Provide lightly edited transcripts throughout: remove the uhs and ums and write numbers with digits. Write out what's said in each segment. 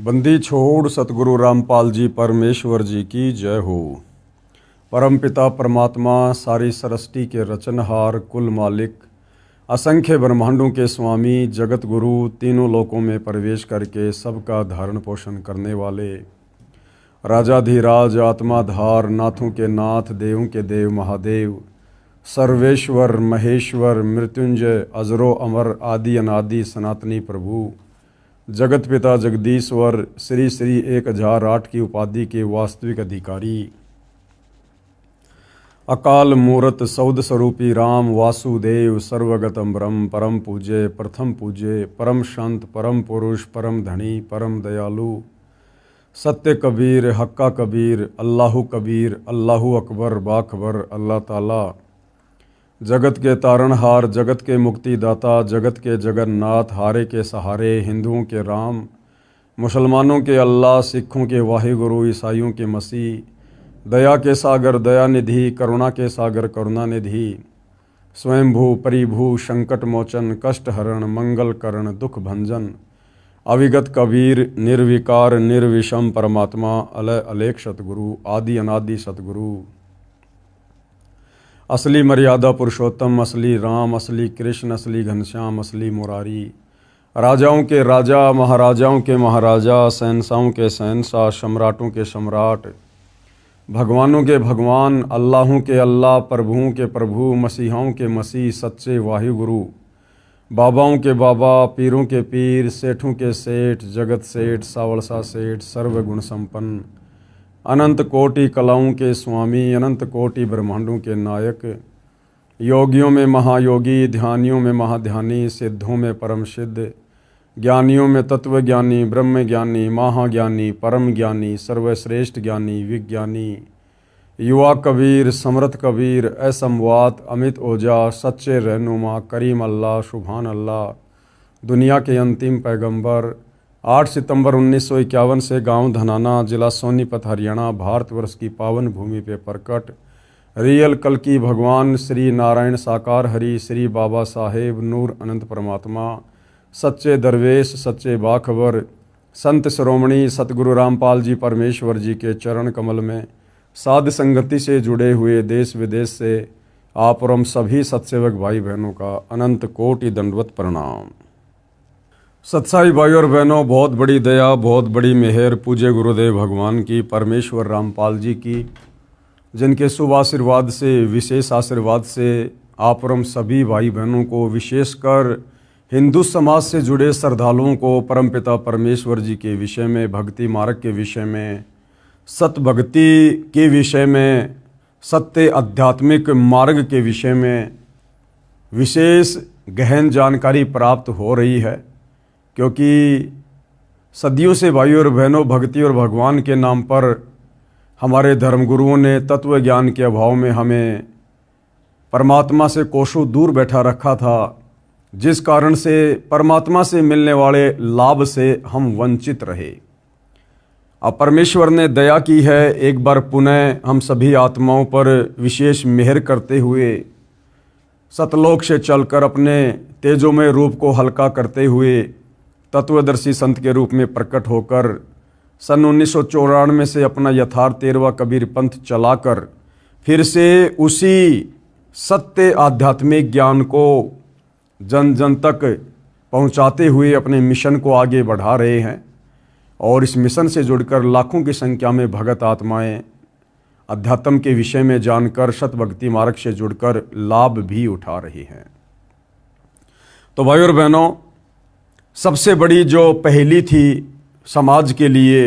बंदी छोड़ सतगुरु रामपाल जी परमेश्वर जी की जय हो। परमपिता परमात्मा सारी सृष्टि के रचनहार, कुल मालिक, असंख्य ब्रह्मांडों के स्वामी, जगत गुरु, तीनों लोकों में प्रवेश करके सबका धारण पोषण करने वाले, राजाधिराज, आत्माधार, नाथों के नाथ, देवों के देव महादेव, सर्वेश्वर, महेश्वर, मृत्युंजय, अजरो अमर, आदि अनादि सनातनी प्रभु, जगत पिता जगदीश्वर, श्री श्री 1008 की उपाधि के वास्तविक अधिकारी, अकाल मूरत सौद स्वरूपी राम वासुदेव, सर्वगतम ब्रह्म, परम पूज्य, प्रथम पूज्य, परम शांत, परम पुरुष, परम धनी, परम दयालु, सत्य कबीर, हक्का कबीर, अल्लाहु कबीर, अल्लाहु अकबर, बाखबर, अल्लाह ताला, जगत के तारणहार, जगत के मुक्तिदाता, जगत के जगन्नाथ, हारे के सहारे, हिंदुओं के राम, मुसलमानों के अल्लाह, सिखों के वाहिगुरु, ईसाइयों के मसीह, दया के सागर दयानिधि, करुणा के सागर करुणानिधि, स्वयंभू परिभू, संकट मोचन, कष्ट हरण, मंगल करण, दुख भंजन, अविगत कबीर, निर्विकार निर्विषम परमात्मा, अलय अलेख सतगुरु, आदि अनादि सतगुरु, असली मर्यादा पुरुषोत्तम, असली राम, असली कृष्ण, असली घनश्याम, असली मुरारी, राजाओं के राजा, महाराजाओं के महाराजा, शहंशाहों के शहंशाह, सम्राटों के सम्राट, भगवानों के भगवान, अल्लाहों के अल्लाह, प्रभुओं के प्रभु, मसीहाओं के मसीह, सच्चे वाहिगुरु, बाबाओं के बाबा, पीरों के पीर, सेठों के सेठ, जगत सेठ, सावलसा सेठ, सर्वगुण संपन्न, अनंत कोटि कलाओं के स्वामी, अनंत कोटि ब्रह्मांडों के नायक, योगियों में महायोगी, ध्यानियों में महाध्यानी, सिद्धों में परम सिद्ध, ज्ञानियों में तत्वज्ञानी, ब्रह्म ज्ञानी, महाज्ञानी, परम ज्ञानी, सर्वश्रेष्ठ ज्ञानी, विज्ञानी, युवा कबीर, समर्थ कबीर, असंवात, अमित ओजा, सच्चे रहनुमा, करीम अल्लाह, सुभान अल्लाह, दुनिया के अंतिम पैगंबर, 8 सितंबर 1951 से गांव धनाना, जिला सोनीपत, हरियाणा, भारतवर्ष की पावन भूमि पे प्रकट रियल कल की भगवान श्री नारायण साकार हरि, श्री बाबा साहेब नूर अनंत परमात्मा, सच्चे दरवेश, सच्चे बाखबर, संत श्रोमणी सतगुरु रामपाल जी परमेश्वर जी के चरण कमल में साध संगति से जुड़े हुए देश विदेश से आप और हम सभी सत्सेवक भाई बहनों का अनंत कोटि दंडवत प्रणाम। सत्साई भाई और बहनों, बहुत बड़ी दया, बहुत बड़ी मेहर पूज्य गुरुदेव भगवान की, परमेश्वर रामपाल जी की, जिनके शुभ आशीर्वाद से, विशेष आशीर्वाद से आप और हम सभी भाई बहनों को, विशेषकर हिंदू समाज से जुड़े श्रद्धालुओं को परमपिता परमेश्वर जी के विषय में, भक्ति मार्ग के विषय में, सत भक्ति के विषय में, सत्य आध्यात्मिक मार्ग के विषय में विशेष गहन जानकारी प्राप्त हो रही है। क्योंकि सदियों से भाइयों और बहनों, भक्ति और भगवान के नाम पर हमारे धर्मगुरुओं ने तत्व ज्ञान के अभाव में हमें परमात्मा से कोसों दूर बैठा रखा था, जिस कारण से परमात्मा से मिलने वाले लाभ से हम वंचित रहे। अब परमेश्वर ने दया की है, एक बार पुनः हम सभी आत्माओं पर विशेष मेहर करते हुए सतलोक से चलकर अपने तेजोमय रूप को हल्का करते हुए तत्वदर्शी संत के रूप में प्रकट होकर सन 1994 से अपना यथार्थ 13वां कबीर पंथ चलाकर फिर से उसी सत्य आध्यात्मिक ज्ञान को जन जन तक पहुंचाते हुए अपने मिशन को आगे बढ़ा रहे हैं। और इस मिशन से जुड़कर लाखों की संख्या में भगत आत्माएं अध्यात्म के विषय में जानकर सत भक्ति मार्ग से जुड़कर लाभ भी उठा रही हैं। तो भाई और बहनों, सबसे बड़ी जो पहेली थी समाज के लिए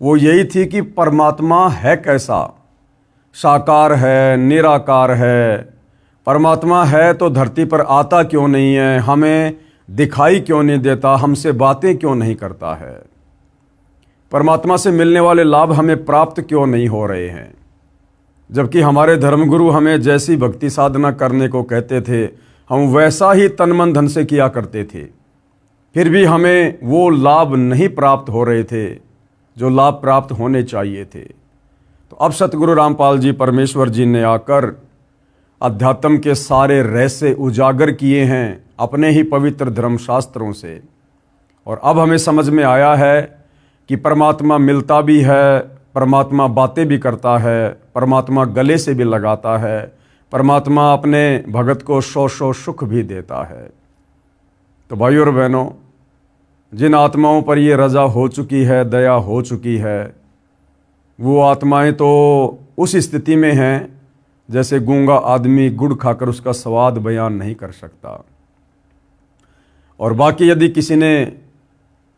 वो यही थी कि परमात्मा है कैसा, साकार है, निराकार है, परमात्मा है तो धरती पर आता क्यों नहीं है, हमें दिखाई क्यों नहीं देता, हमसे बातें क्यों नहीं करता है, परमात्मा से मिलने वाले लाभ हमें प्राप्त क्यों नहीं हो रहे हैं। जबकि हमारे धर्मगुरु हमें जैसी भक्ति साधना करने को कहते थे हम वैसा ही तन मन धन से किया करते थे, फिर भी हमें वो लाभ नहीं प्राप्त हो रहे थे जो लाभ प्राप्त होने चाहिए थे। तो अब सतगुरु रामपाल जी परमेश्वर जी ने आकर अध्यात्म के सारे रहस्य उजागर किए हैं अपने ही पवित्र धर्मशास्त्रों से। और अब हमें समझ में आया है कि परमात्मा मिलता भी है, परमात्मा बातें भी करता है, परमात्मा गले से भी लगाता है, परमात्मा अपने भगत को सौ सुख भी देता है। तो भाइयों और बहनों, जिन आत्माओं पर ये रज़ा हो चुकी है, दया हो चुकी है, वो आत्माएं तो उस स्थिति में हैं जैसे गूंगा आदमी गुड़ खाकर उसका स्वाद बयान नहीं कर सकता। और बाकी यदि किसी ने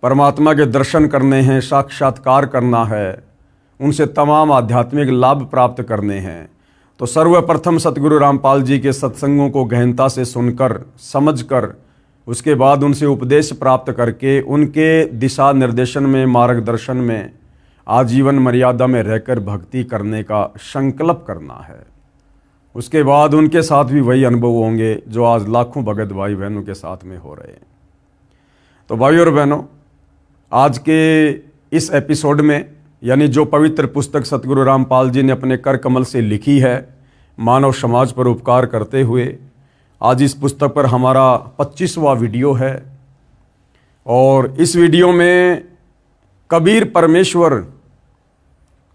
परमात्मा के दर्शन करने हैं, साक्षात्कार करना है, उनसे तमाम आध्यात्मिक लाभ प्राप्त करने हैं, तो सर्वप्रथम सतगुरु रामपाल जी के सत्संगों को गहनता से सुनकर, समझकर, उसके बाद उनसे उपदेश प्राप्त करके उनके दिशा निर्देशन में, मार्गदर्शन में आजीवन मर्यादा में रहकर भक्ति करने का संकल्प करना है। उसके बाद उनके साथ भी वही अनुभव होंगे जो आज लाखों भगत भाई बहनों के साथ में हो रहे हैं। तो भाइयों और बहनों, आज के इस एपिसोड में, यानी जो पवित्र पुस्तक सतगुरु रामपाल जी ने अपने कर कमल से लिखी है, मानव समाज पर उपकार करते हुए, आज इस पुस्तक पर हमारा 25वां वीडियो है। और इस वीडियो में कबीर परमेश्वर,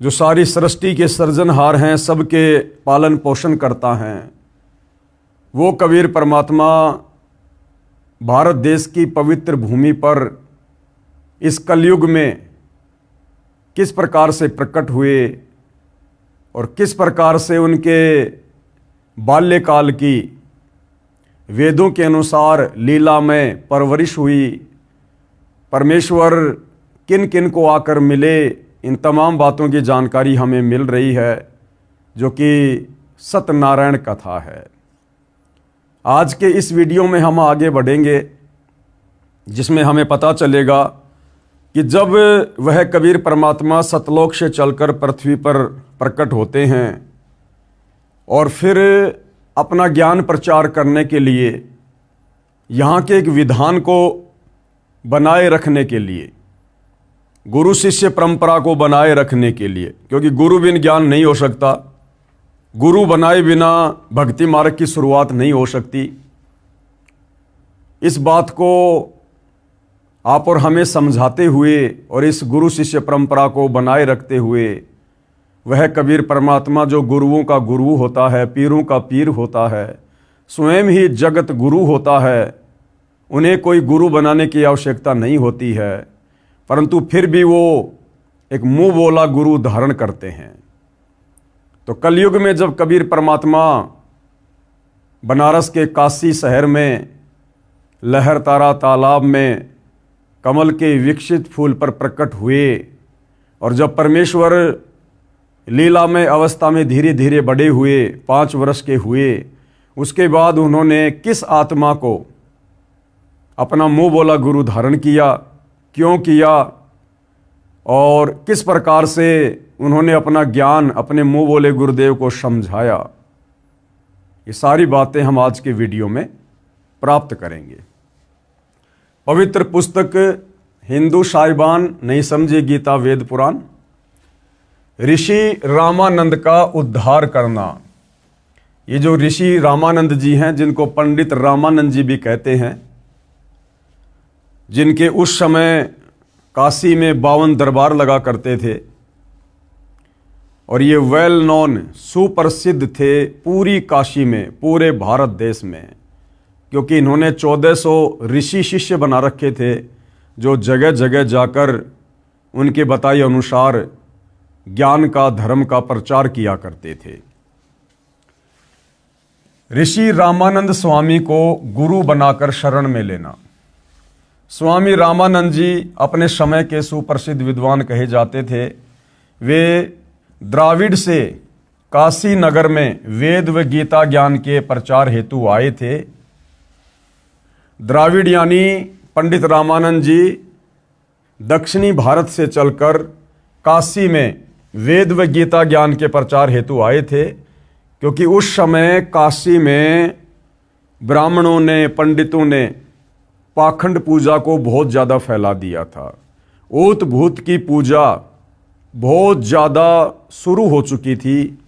जो सारी सृष्टि के सृजनहार हैं, सबके पालन पोषण करता हैं, वो कबीर परमात्मा भारत देश की पवित्र भूमि पर इस कलयुग में किस प्रकार से प्रकट हुए और किस प्रकार से उनके बाल्यकाल की वेदों के अनुसार लीला में परवरिश हुई, परमेश्वर किन किन को आकर मिले, इन तमाम बातों की जानकारी हमें मिल रही है, जो कि सत्यनारायण कथा है। आज के इस वीडियो में हम आगे बढ़ेंगे, जिसमें हमें पता चलेगा कि जब वह कबीर परमात्मा सतलोक से चलकर पृथ्वी पर प्रकट होते हैं और फिर अपना ज्ञान प्रचार करने के लिए, यहाँ के एक विधान को बनाए रखने के लिए, गुरु शिष्य परंपरा को बनाए रखने के लिए, क्योंकि गुरु बिन ज्ञान नहीं हो सकता, गुरु बनाए बिना भक्ति मार्ग की शुरुआत नहीं हो सकती। इस बात को आप और हमें समझाते हुए और इस गुरु शिष्य परंपरा को बनाए रखते हुए, वह कबीर परमात्मा जो गुरुओं का गुरु होता है, पीरों का पीर होता है, स्वयं ही जगत गुरु होता है, उन्हें कोई गुरु बनाने की आवश्यकता नहीं होती है, परंतु फिर भी वो एक मुंह बोला गुरु धारण करते हैं। तो कलयुग में जब कबीर परमात्मा बनारस के काशी शहर में लहर तारा तालाब में कमल के विकसित फूल पर प्रकट हुए, और जब परमेश्वर लीलामय अवस्था में धीरे धीरे बड़े हुए, 5 वर्ष के हुए, उसके बाद उन्होंने किस आत्मा को अपना मुंह बोला गुरु धारण किया, क्यों किया, और किस प्रकार से उन्होंने अपना ज्ञान अपने मुंह बोले गुरुदेव को समझाया, ये सारी बातें हम आज के वीडियो में प्राप्त करेंगे। पवित्र पुस्तक हिंदू साहिबान नहीं समझे गीता वेद पुराण, ऋषि रामानंद का उद्धार करना। ये जो ऋषि रामानंद जी हैं, जिनको पंडित रामानंद जी भी कहते हैं, जिनके उस समय काशी में 52 दरबार लगा करते थे, और ये वेल नोन, सुप्रसिद्ध थे पूरी काशी में, पूरे भारत देश में, क्योंकि इन्होंने 1400 ऋषि शिष्य बना रखे थे, जो जगह जगह जाकर उनके बताए अनुसार ज्ञान का, धर्म का प्रचार किया करते थे। ऋषि रामानंद स्वामी को गुरु बनाकर शरण में लेना। स्वामी रामानंद जी अपने समय के सुप्रसिद्ध विद्वान कहे जाते थे। वे द्राविड़ से काशी नगर में वेद व गीता ज्ञान के प्रचार हेतु आए थे। द्राविड़ यानी पंडित रामानंद जी दक्षिणी भारत से चलकर काशी में वेद व गीता ज्ञान के प्रचार हेतु आए थे, क्योंकि उस समय काशी में ब्राह्मणों ने, पंडितों ने पाखंड पूजा को बहुत ज़्यादा फैला दिया था। ऊत भूत की पूजा बहुत ज़्यादा शुरू हो चुकी थी।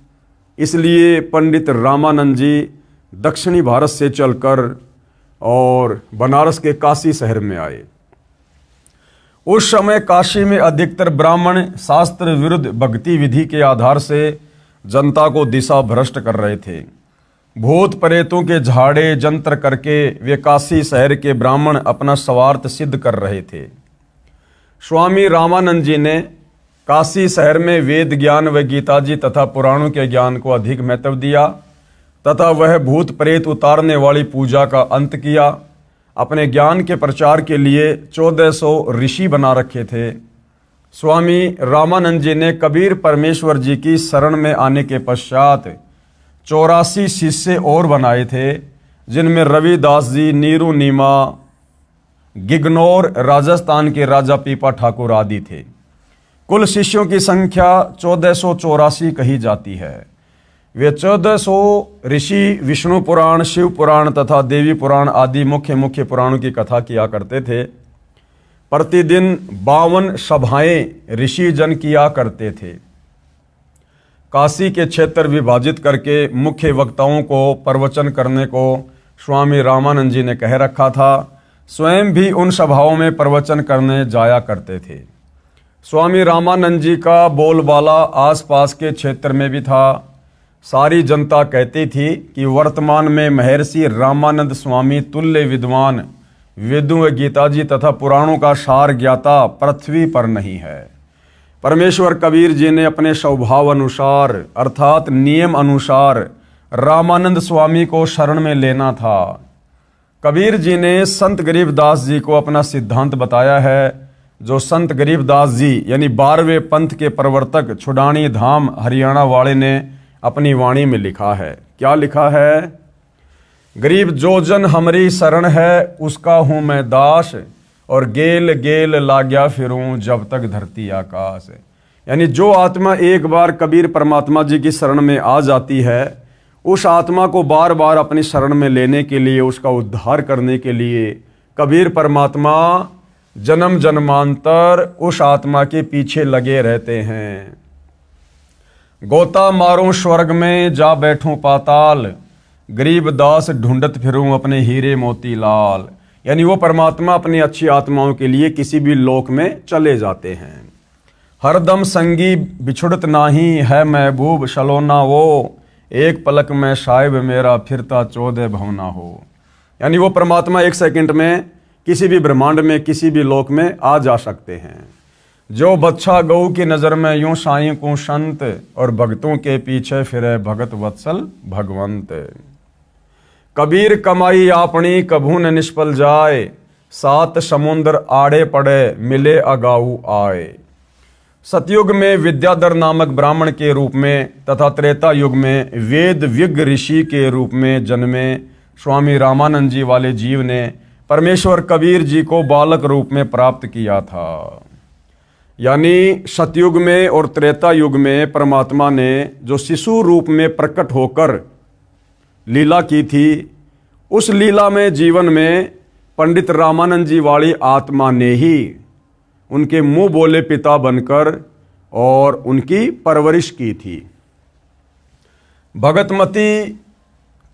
इसलिए पंडित रामानंद जी दक्षिणी भारत से चलकर और बनारस के काशी शहर में आए। उस समय काशी में अधिकतर ब्राह्मण शास्त्र विरुद्ध भक्ति विधि के आधार से जनता को दिशा भ्रष्ट कर रहे थे। भूत प्रेतों के झाड़े जंत्र करके वे काशी शहर के ब्राह्मण अपना स्वार्थ सिद्ध कर रहे थे। स्वामी रामानंद जी ने काशी शहर में वेद ज्ञान व गीता जी तथा पुराणों के ज्ञान को अधिक महत्व दिया तथा वह भूत प्रेत उतारने वाली पूजा का अंत किया। अपने ज्ञान के प्रचार के लिए 1400 ऋषि बना रखे थे। स्वामी रामानंद जी ने कबीर परमेश्वर जी की शरण में आने के पश्चात 84 शिष्य और बनाए थे, जिनमें रविदास जी, नीरू नीमा, गिगनौर, राजस्थान के राजा पीपा ठाकुर आदि थे। कुल शिष्यों की संख्या 1484 कही जाती है। वे 1400 ऋषि विष्णु पुराण, शिव पुराण तथा देवी पुराण आदि मुख्य मुख्य पुराणों की कथा किया करते थे। प्रतिदिन 52 सभाएं ऋषि जन किया करते थे। काशी के क्षेत्र विभाजित करके मुख्य वक्ताओं को प्रवचन करने को स्वामी रामानंद जी ने कह रखा था। स्वयं भी उन सभाओं में प्रवचन करने जाया करते थे। स्वामी रामानंद जी का बोलबाला आसपास के क्षेत्र में भी था। सारी जनता कहती थी कि वर्तमान में महर्षि रामानंद स्वामी तुल्य विद्वान, वेदों व गीता जी तथा पुराणों का सार ज्ञाता पृथ्वी पर नहीं है। परमेश्वर कबीर जी ने अपने स्वभाव अनुसार अर्थात नियम अनुसार रामानंद स्वामी को शरण में लेना था। कबीर जी ने संत गरीबदास जी को अपना सिद्धांत बताया है, जो संत गरीबदास जी यानी 12वें पंथ के प्रवर्तक छुडानी धाम हरियाणा वाले ने अपनी वाणी में लिखा है। क्या लिखा है? गरीब जो जन हमरी शरण है, उसका हूं मैं दास, और गेल गेल लाग्या फिरूं जब तक धरती आकाश। यानी जो आत्मा एक बार कबीर परमात्मा जी की शरण में आ जाती है, उस आत्मा को बार बार अपनी शरण में लेने के लिए, उसका उद्धार करने के लिए कबीर परमात्मा जन्म जन्मांतर उस आत्मा के पीछे लगे रहते हैं। गोता मारूं स्वर्ग में, जा बैठूं पाताल, गरीब दास ढूंढत फिरूं अपने हीरे मोती लाल। यानी वो परमात्मा अपनी अच्छी आत्माओं के लिए किसी भी लोक में चले जाते हैं। हरदम संगी बिछुड़त नाही है महबूब सलोना वो, एक पलक में साहिब मेरा फिरता 14 भवना हो। यानी वो परमात्मा एक सेकंड में किसी भी ब्रह्मांड में किसी भी लोक में आ जा सकते हैं। जो बच्चा गऊ की नज़र में यूं साईं को संत, और भक्तों के पीछे फिरे भगत वत्सल भगवंत। कबीर कमाई आपनी कभू न निष्फल जाए, 7 समुद्र आड़े पड़े मिले अगाऊ आए। सतयुग में विद्याधर नामक ब्राह्मण के रूप में तथा त्रेता युग में वेद विज्ञ ऋषि के रूप में जन्मे स्वामी रामानंद जी वाले जीव ने परमेश्वर कबीर जी को बालक रूप में प्राप्त किया था। यानी सतयुग में और त्रेता युग में परमात्मा ने जो शिशु रूप में प्रकट होकर लीला की थी, उस लीला में जीवन में पंडित रामानंद जी वाली आत्मा ने ही उनके मुंह बोले पिता बनकर और उनकी परवरिश की थी। भगतमती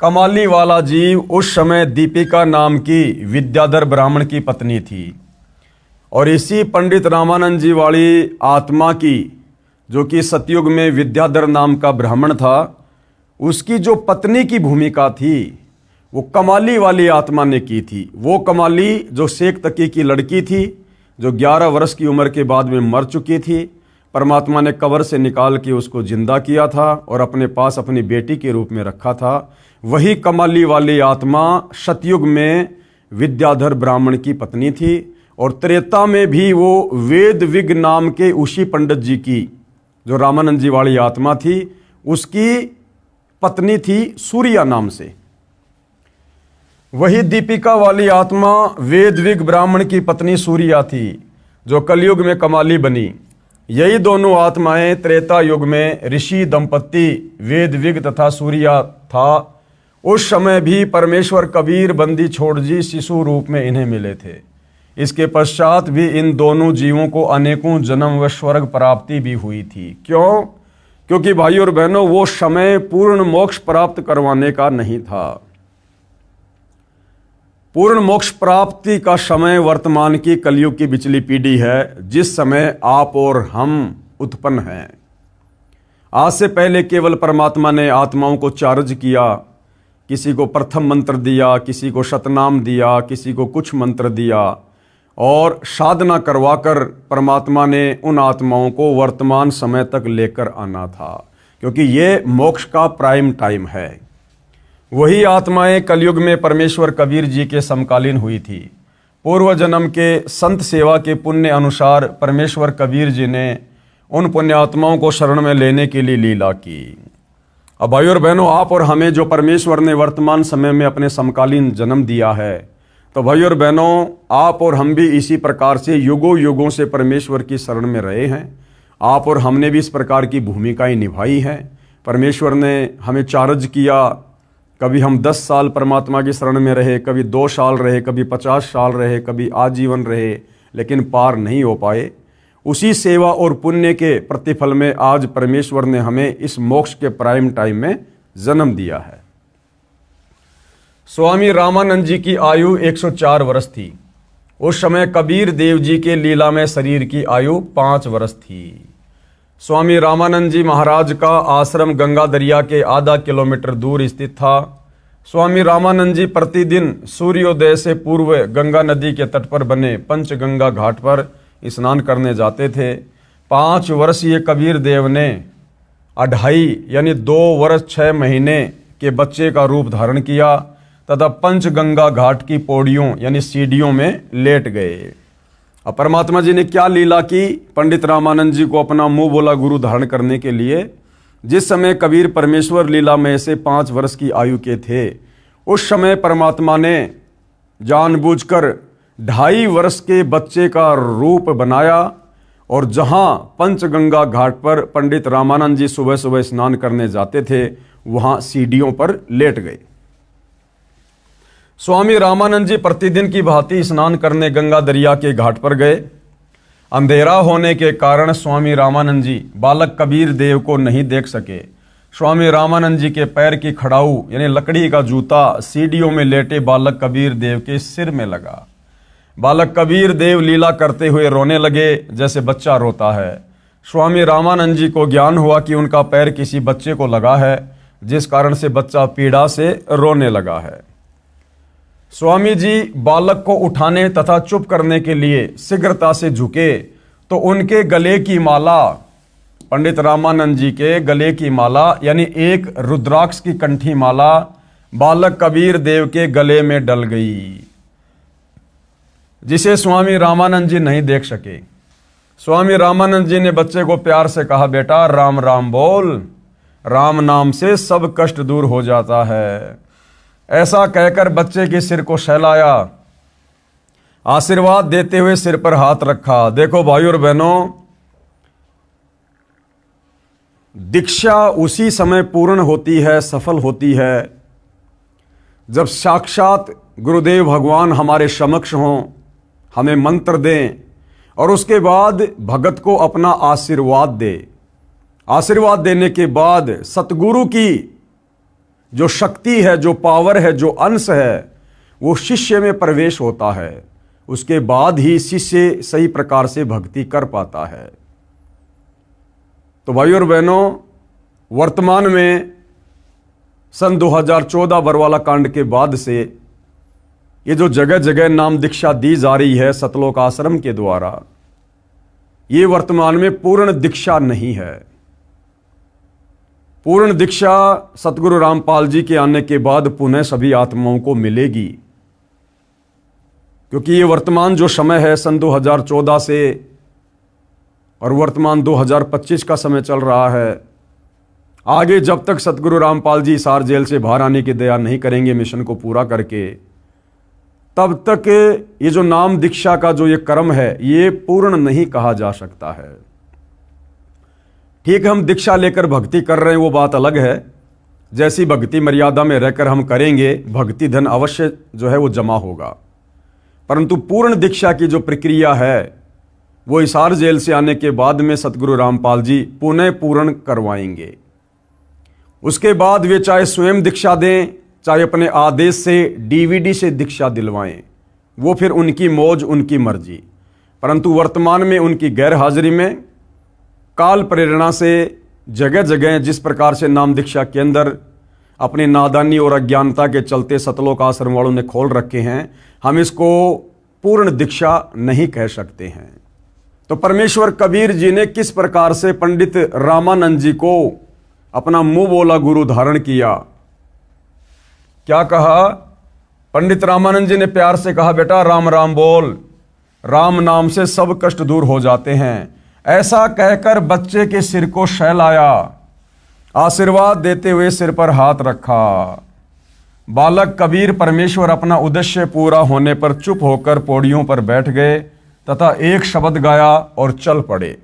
कमाली वाला जीव उस समय दीपिका नाम की विद्याधर ब्राह्मण की पत्नी थी, और इसी पंडित रामानंद जी वाली आत्मा की, जो कि सतयुग में विद्याधर नाम का ब्राह्मण था, उसकी जो पत्नी की भूमिका थी वो कमाली वाली आत्मा ने की थी। वो कमाली जो शेख तकी की लड़की थी, जो 11 वर्ष की उम्र के बाद में मर चुकी थी, परमात्मा ने कब्र से निकाल के उसको जिंदा किया था और अपने पास अपनी बेटी के रूप में रखा था। वही कमाली वाली आत्मा सतयुग में विद्याधर ब्राह्मण की पत्नी थी, और त्रेता में भी वो वेद विज्ञ नाम के उसी पंडित जी की, जो रामानंद जी वाली आत्मा थी, उसकी पत्नी थी सूर्या नाम से। वही दीपिका वाली आत्मा वेद विज्ञ ब्राह्मण की पत्नी सूर्या थी, जो कलयुग में कमाली बनी। यही दोनों आत्माएं त्रेता युग में ऋषि दंपत्ति वेद विज्ञ तथा सूर्या था। उस समय भी परमेश्वर कबीर बंदी छोड़ जी शिशु रूप में इन्हें मिले थे। इसके पश्चात भी इन दोनों जीवों को अनेकों जन्म व स्वर्ग प्राप्ति भी हुई थी। क्यों? क्योंकि भाई और बहनों, वो समय पूर्ण मोक्ष प्राप्त करवाने का नहीं था। पूर्ण मोक्ष प्राप्ति का समय वर्तमान की कलयुग की बिचली पीढ़ी है, जिस समय आप और हम उत्पन्न हैं। आज से पहले केवल परमात्मा ने आत्माओं को चार्ज किया, किसी को प्रथम मंत्र दिया, किसी को शतनाम दिया, किसी को कुछ मंत्र दिया और साधना करवाकर परमात्मा ने उन आत्माओं को वर्तमान समय तक लेकर आना था, क्योंकि ये मोक्ष का प्राइम टाइम है। वही आत्माएं कलयुग में परमेश्वर कबीर जी के समकालीन हुई थी। पूर्व जन्म के संत सेवा के पुण्य अनुसार परमेश्वर कबीर जी ने उन पुण्यात्माओं को शरण में लेने के लिए लीला की। अब भाई और बहनों, आप और हमें जो परमेश्वर ने वर्तमान समय में अपने समकालीन जन्म दिया है, तो भाई और बहनों, आप और हम भी इसी प्रकार से युगों युगों से परमेश्वर की शरण में रहे हैं। आप और हमने भी इस प्रकार की भूमिकाएं निभाई हैं। परमेश्वर ने हमें चार्ज किया, कभी हम 10 साल परमात्मा की शरण में रहे, कभी 2 साल रहे, कभी 50 साल रहे, कभी आजीवन रहे, लेकिन पार नहीं हो पाए। उसी सेवा और पुण्य के प्रतिफल में आज परमेश्वर ने हमें इस मोक्ष के प्राइम टाइम में जन्म दिया है। स्वामी रामानंद जी की आयु 104 वर्ष थी। उस समय कबीर देव जी के लीला में शरीर की आयु 5 वर्ष थी। स्वामी रामानंद जी महाराज का आश्रम गंगा दरिया के आधा किलोमीटर दूर स्थित था। स्वामी रामानंद जी प्रतिदिन सूर्योदय से पूर्व गंगा नदी के तट पर बने पंचगंगा घाट पर स्नान करने जाते थे। 5 वर्षीय कबीर देव ने 2.5 यानी 2 वर्ष 6 महीने के बच्चे का रूप धारण किया तथा पंचगंगा घाट की पौड़ियों यानी सीढ़ियों में लेट गए। अब परमात्मा जी ने क्या लीला की? पंडित रामानंद जी को अपना मुंह बोला गुरु धारण करने के लिए जिस समय कबीर परमेश्वर लीला में से 5 वर्ष की आयु के थे, उस समय परमात्मा ने जानबूझकर 2.5 वर्ष के बच्चे का रूप बनाया और जहां पंचगंगा घाट पर पंडित रामानंद जी सुबह सुबह स्नान करने जाते थे, वहां सीढ़ियों पर लेट गए। स्वामी रामानंद जी प्रतिदिन की भांति स्नान करने गंगा दरिया के घाट पर गए। अंधेरा होने के कारण स्वामी रामानंद जी बालक कबीर देव को नहीं देख सके। स्वामी रामानंद जी के पैर की खड़ाऊ यानी लकड़ी का जूता सीढ़ियों में लेटे बालक कबीर देव के सिर में लगा। बालक कबीर देव लीला करते हुए रोने लगे जैसे बच्चा रोता है। स्वामी रामानंद जी को ज्ञान हुआ कि उनका पैर किसी बच्चे को लगा है, जिस कारण से बच्चा पीड़ा से रोने लगा है। स्वामी जी बालक को उठाने तथा चुप करने के लिए शीघ्रता से झुके तो उनके गले की माला, पंडित रामानंद जी के गले की माला यानी एक रुद्राक्ष की कंठी माला बालक कबीर देव के गले में डल गई, जिसे स्वामी रामानंद जी नहीं देख सके। स्वामी रामानंद जी ने बच्चे को प्यार से कहा, बेटा राम राम बोल, राम नाम से सब कष्ट दूर हो जाता है। ऐसा कहकर बच्चे के सिर को सहलाया, आशीर्वाद देते हुए सिर पर हाथ रखा। देखो भाई और बहनों, दीक्षा उसी समय पूर्ण होती है, सफल होती है, जब साक्षात गुरुदेव भगवान हमारे समक्ष हों, हमें मंत्र दें और उसके बाद भगत को अपना आशीर्वाद दे। आशीर्वाद देने के बाद सतगुरु की जो शक्ति है, जो पावर है, जो अंश है, वो शिष्य में प्रवेश होता है। उसके बाद ही शिष्य सही प्रकार से भक्ति कर पाता है। तो भाई और बहनों, वर्तमान में सन 2014 बरवाला कांड के बाद से ये जो जगह जगह नाम दीक्षा दी जा रही है सतलोक आश्रम के द्वारा, ये वर्तमान में पूर्ण दीक्षा नहीं है। पूर्ण दीक्षा सतगुरु रामपाल जी के आने के बाद पुनः सभी आत्माओं को मिलेगी, क्योंकि ये वर्तमान जो समय है सन 2014 से और वर्तमान 2025 का समय चल रहा है। आगे जब तक सतगुरु रामपाल जी हिसार जेल से बाहर आने की दया नहीं करेंगे मिशन को पूरा करके, तब तक ये जो नाम दीक्षा का जो ये कर्म है ये पूर्ण नहीं कहा जा सकता है। ठीक है, हम दीक्षा लेकर भक्ति कर रहे हैं, वो बात अलग है। जैसी भक्ति मर्यादा में रहकर हम करेंगे, भक्ति धन अवश्य जो है वो जमा होगा। परंतु पूर्ण दीक्षा की जो प्रक्रिया है वो हिसार जेल से आने के बाद में सतगुरु रामपाल जी पुनः पूर्ण करवाएंगे। उसके बाद वे चाहे स्वयं दीक्षा दें चाहे अपने आदेश से डीवीडी से दीक्षा दिलवाएं, वो फिर उनकी मौज, उनकी मर्जी। परंतु वर्तमान में उनकी गैर हाजिरी में काल प्रेरणा से जगह जगह जिस प्रकार से नाम दीक्षा के अंदर अपनी नादानी और अज्ञानता के चलते सतलोक आश्रम वालों ने खोल रखे हैं, हम इसको पूर्ण दीक्षा नहीं कह सकते हैं। तो परमेश्वर कबीर जी ने किस प्रकार से पंडित रामानंद जी को अपना मुंह बोला गुरु धारण किया। क्या कहा? पंडित रामानंद जी ने प्यार से कहा, बेटा राम राम बोल, राम नाम से सब कष्ट दूर हो जाते हैं। ऐसा कहकर बच्चे के सिर को सहलाया, आशीर्वाद देते हुए सिर पर हाथ रखा। बालक कबीर परमेश्वर अपना उद्देश्य पूरा होने पर चुप होकर पौड़ियों पर बैठ गए तथा एक शब्द गाया और चल पड़े।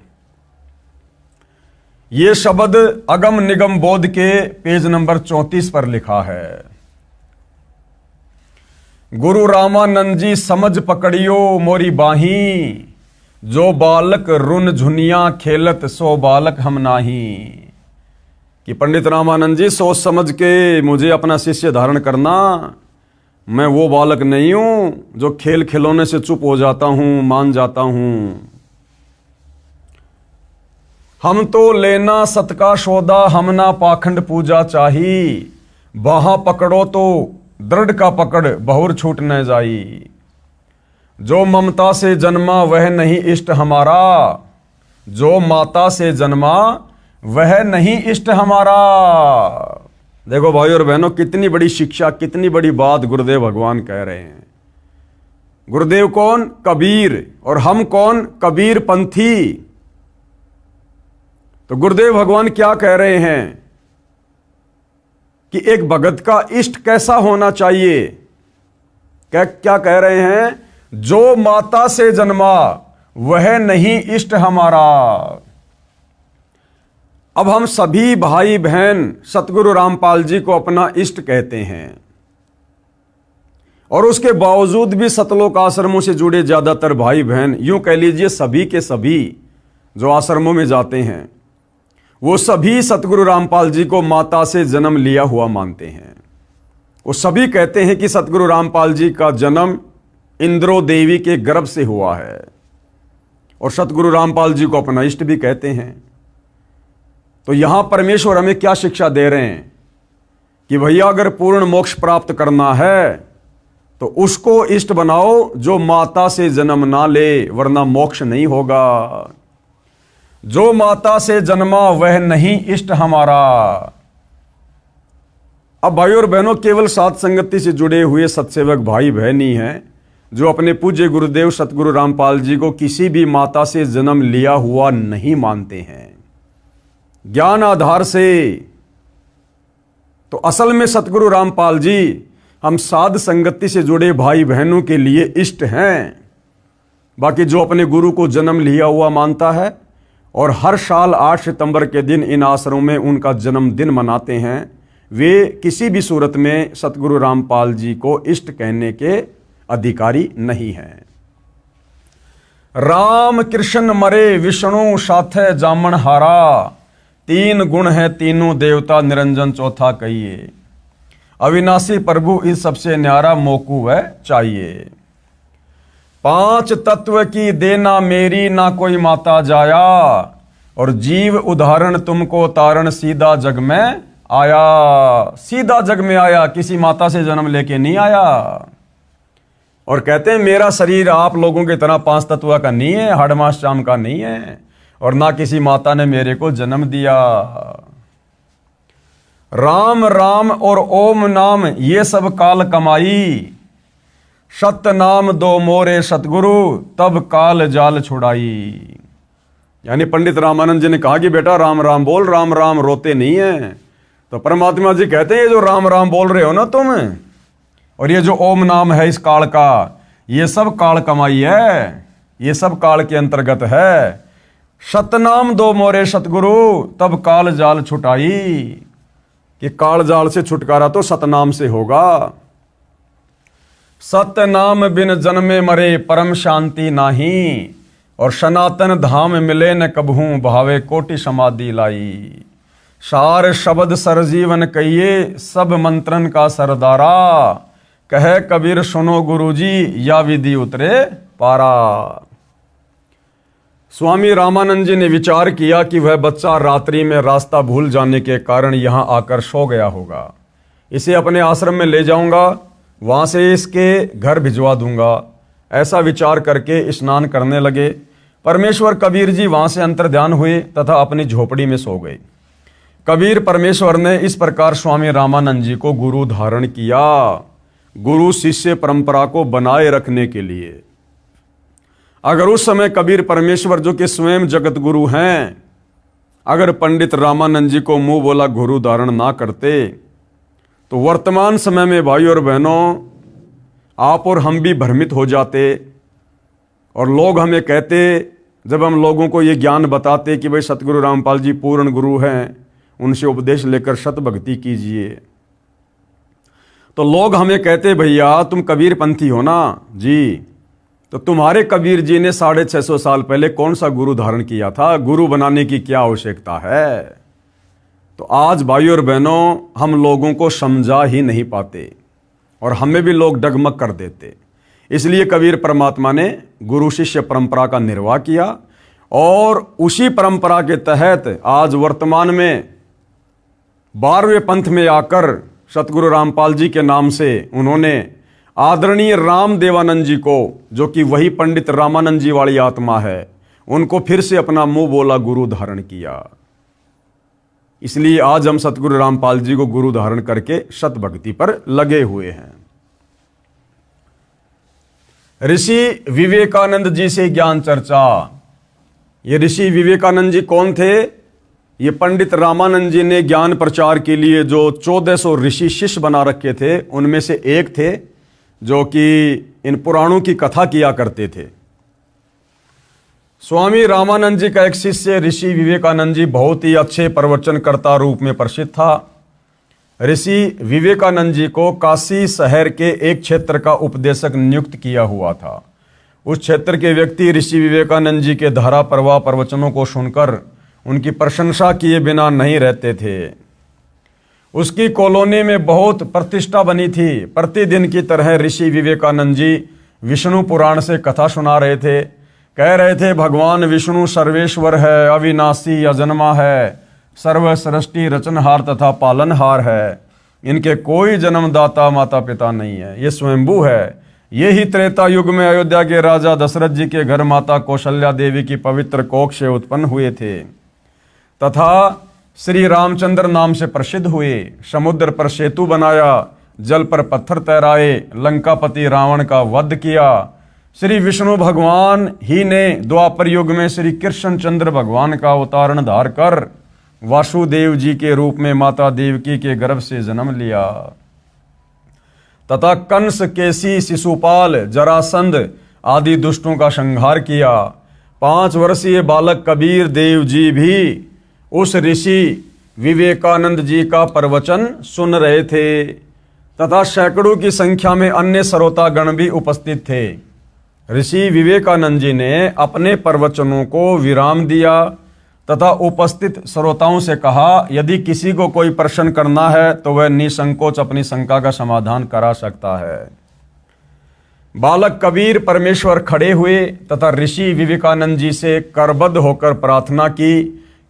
ये शब्द अगम निगम बोध के पेज नंबर 34 पर लिखा है। गुरु रामानंद जी समझ पकड़ियो मोरी बाही, जो बालक रुन झुनिया खेलत सो बालक हम नाही। कि पंडित रामानंद जी सोच समझ के मुझे अपना शिष्य धारण करना, मैं वो बालक नहीं हूं जो खेल खिलौने से चुप हो जाता हूं, मान जाता हूं। हम तो लेना सत का सौदा, हम ना पाखंड पूजा चाही। बाहा पकड़ो तो दृढ़ का पकड़, बहुर छूट न जाई। जो ममता से जन्मा वह नहीं इष्ट हमारा, जो माता से जन्मा वह नहीं इष्ट हमारा। देखो भाई और बहनों, कितनी बड़ी शिक्षा, कितनी बड़ी बात गुरुदेव भगवान कह रहे हैं। गुरुदेव कौन? कबीर। और हम कौन? कबीर पंथी। तो गुरुदेव भगवान क्या कह रहे हैं कि एक भगत का इष्ट कैसा होना चाहिए? क्या कह रहे हैं? जो माता से जन्मा वह नहीं इष्ट हमारा। अब हम सभी भाई बहन सतगुरु रामपाल जी को अपना इष्ट कहते हैं, और उसके बावजूद भी सतलोक आश्रमों से जुड़े ज्यादातर भाई बहन, यूं कह लीजिए सभी के सभी जो आश्रमों में जाते हैं, वो सभी सतगुरु रामपाल जी को माता से जन्म लिया हुआ मानते हैं। वो सभी कहते हैं कि सतगुरु रामपाल जी का जन्म इंद्रो देवी के गर्भ से हुआ है, और सतगुरु रामपाल जी को अपना इष्ट भी कहते हैं। तो यहां परमेश्वर हमें क्या शिक्षा दे रहे हैं कि भैया अगर पूर्ण मोक्ष प्राप्त करना है तो उसको इष्ट बनाओ जो माता से जन्म ना ले, वरना मोक्ष नहीं होगा। जो माता से जन्मा वह नहीं इष्ट हमारा। अब भाई और बहनों, केवल साथ संगति से जुड़े हुए सत्सेवक भाई बहन ही हैं जो अपने पूज्य गुरुदेव सतगुरु रामपाल जी को किसी भी माता से जन्म लिया हुआ नहीं मानते हैं ज्ञान आधार से। तो असल में सतगुरु रामपाल जी हम साध संगति से जुड़े भाई बहनों के लिए इष्ट हैं। बाकी जो अपने गुरु को जन्म लिया हुआ मानता है और हर साल 8 सितंबर के दिन इन आश्रमों में उनका जन्मदिन मनाते हैं, वे किसी भी सूरत में सतगुरु रामपाल जी को इष्ट कहने के अधिकारी नहीं हैं। राम कृष्ण मरे विष्णु साथे जामन हारा, तीन गुण है तीनों देवता निरंजन चौथा कहिए। अविनाशी प्रभु इस सबसे न्यारा मोकू है चाहिए। 5 तत्व की देना मेरी ना कोई माता जाया, और जीव उदाहरण तुमको तारण सीधा जग में आया। सीधा जग में आया, किसी माता से जन्म लेके नहीं आया। और कहते हैं मेरा शरीर आप लोगों की तरह 5 तत्व का नहीं है, हाड़ मांस चाम का नहीं है, और ना किसी माता ने मेरे को जन्म दिया। राम राम और ओम नाम ये सब काल कमाई, सत्य नाम दो मोरे सतगुरु तब काल जाल छुड़ाई। यानी पंडित रामानंद जी ने कहा कि बेटा राम राम बोल, राम राम रोते नहीं है। तो परमात्मा जी कहते हैं ये जो राम राम बोल रहे हो ना तुम, और ये जो ओम नाम है इस काल का, ये सब काल कमाई है, ये सब काल के अंतर्गत है। सतनाम दो मोरे सतगुरु तब काल जाल छुटाई, कि काल जाल से छुटकारा तो सतनाम से होगा। सतनाम बिन जन्मे मरे परम शांति नाही, और सनातन धाम मिले न कबहू भावे कोटि समाधि लाई। सार शब्द सरजीवन कहिए सब मंत्रन का सरदारा, कहे कबीर सुनो गुरुजी या विधि उतरे पारा। स्वामी रामानंद जी ने विचार किया कि वह बच्चा रात्रि में रास्ता भूल जाने के कारण यहाँ आकर सो गया होगा। इसे अपने आश्रम में ले जाऊंगा, वहाँ से इसके घर भिजवा दूंगा। ऐसा विचार करके स्नान करने लगे। परमेश्वर कबीर जी वहाँ से अंतर्ध्यान हुए तथा अपनी झोपड़ी में सो गए। कबीर परमेश्वर ने इस प्रकार स्वामी रामानंद जी को गुरु धारण किया, गुरु शिष्य परंपरा को बनाए रखने के लिए। अगर उस समय कबीर परमेश्वर जो कि स्वयं जगत गुरु हैं, अगर पंडित रामानंद जी को मुंह बोला गुरु धारण ना करते तो वर्तमान समय में भाई और बहनों आप और हम भी भ्रमित हो जाते। और लोग हमें कहते, जब हम लोगों को ये ज्ञान बताते कि भाई सतगुरु रामपाल जी पूर्ण गुरु हैं, उनसे उपदेश लेकर सत भक्ति कीजिए, तो लोग हमें कहते भैया तुम कबीर पंथी हो ना जी, तो तुम्हारे कबीर जी ने 650 साल पहले कौन सा गुरु धारण किया था, गुरु बनाने की क्या आवश्यकता है। तो आज भाई और बहनों हम लोगों को समझा ही नहीं पाते और हमें भी लोग डगमग कर देते। इसलिए कबीर परमात्मा ने गुरु शिष्य परंपरा का निर्वाह किया और उसी परंपरा के तहत आज वर्तमान में 12वें पंथ में आकर सतगुरु रामपाल जी के नाम से उन्होंने आदरणीय राम देवानंद जी को, जो कि वही पंडित रामानंद जी वाली आत्मा है, उनको फिर से अपना मुंह बोला गुरु धारण किया। इसलिए आज हम सतगुरु रामपाल जी को गुरु धारण करके सत भक्ति पर लगे हुए हैं। ऋषि विवेकानंद जी से ज्ञान चर्चा। ये ऋषि विवेकानंद जी कौन थे? ये पंडित रामानंद जी ने ज्ञान प्रचार के लिए जो 1400 ऋषि शिष्य बना रखे थे, उनमें से एक थे, जो कि इन पुराणों की कथा किया करते थे। स्वामी रामानंद जी का एक शिष्य ऋषि विवेकानंद जी बहुत ही अच्छे प्रवचनकर्ता रूप में प्रसिद्ध था। ऋषि विवेकानंद जी को काशी शहर के एक क्षेत्र का उपदेशक नियुक्त किया हुआ था। उस क्षेत्र के व्यक्ति ऋषि विवेकानंद जी के धारा प्रवाह प्रवचनों को सुनकर उनकी प्रशंसा किए बिना नहीं रहते थे। उसकी कॉलोनी में बहुत प्रतिष्ठा बनी थी। प्रतिदिन की तरह ऋषि विवेकानंद जी विष्णु पुराण से कथा सुना रहे थे। कह रहे थे भगवान विष्णु सर्वेश्वर है, अविनाशी अजन्मा है, सर्व सृष्टि रचनहार तथा पालनहार है। इनके कोई जन्मदाता माता पिता नहीं है, ये स्वयंभू है। ये ही त्रेता युग में अयोध्या के राजा दशरथ जी के घर माता कौशल्या देवी की पवित्र कोख से उत्पन्न हुए थे तथा श्री रामचंद्र नाम से प्रसिद्ध हुए। समुद्र पर सेतु बनाया, जल पर पत्थर तैराए, लंकापति रावण का वध किया। श्री विष्णु भगवान ही ने द्वापर युग में श्री कृष्णचंद्र भगवान का अवतारण धार कर वासुदेव जी के रूप में माता देवकी के गर्भ से जन्म लिया तथा कंस, केसी, शिशुपाल, जरासंध आदि दुष्टों का संहार किया। 5 वर्षीय बालक कबीर देव जी भी उस ऋषि विवेकानंद जी का प्रवचन सुन रहे थे तथा सैकड़ों की संख्या में अन्य श्रोतागण भी उपस्थित थे। ऋषि विवेकानंद जी ने अपने प्रवचनों को विराम दिया तथा उपस्थित श्रोताओं से कहा, यदि किसी को कोई प्रश्न करना है तो वह निसंकोच अपनी शंका का समाधान करा सकता है। बालक कबीर परमेश्वर खड़े हुए तथा ऋषि विवेकानंद जी से करबद्ध होकर प्रार्थना की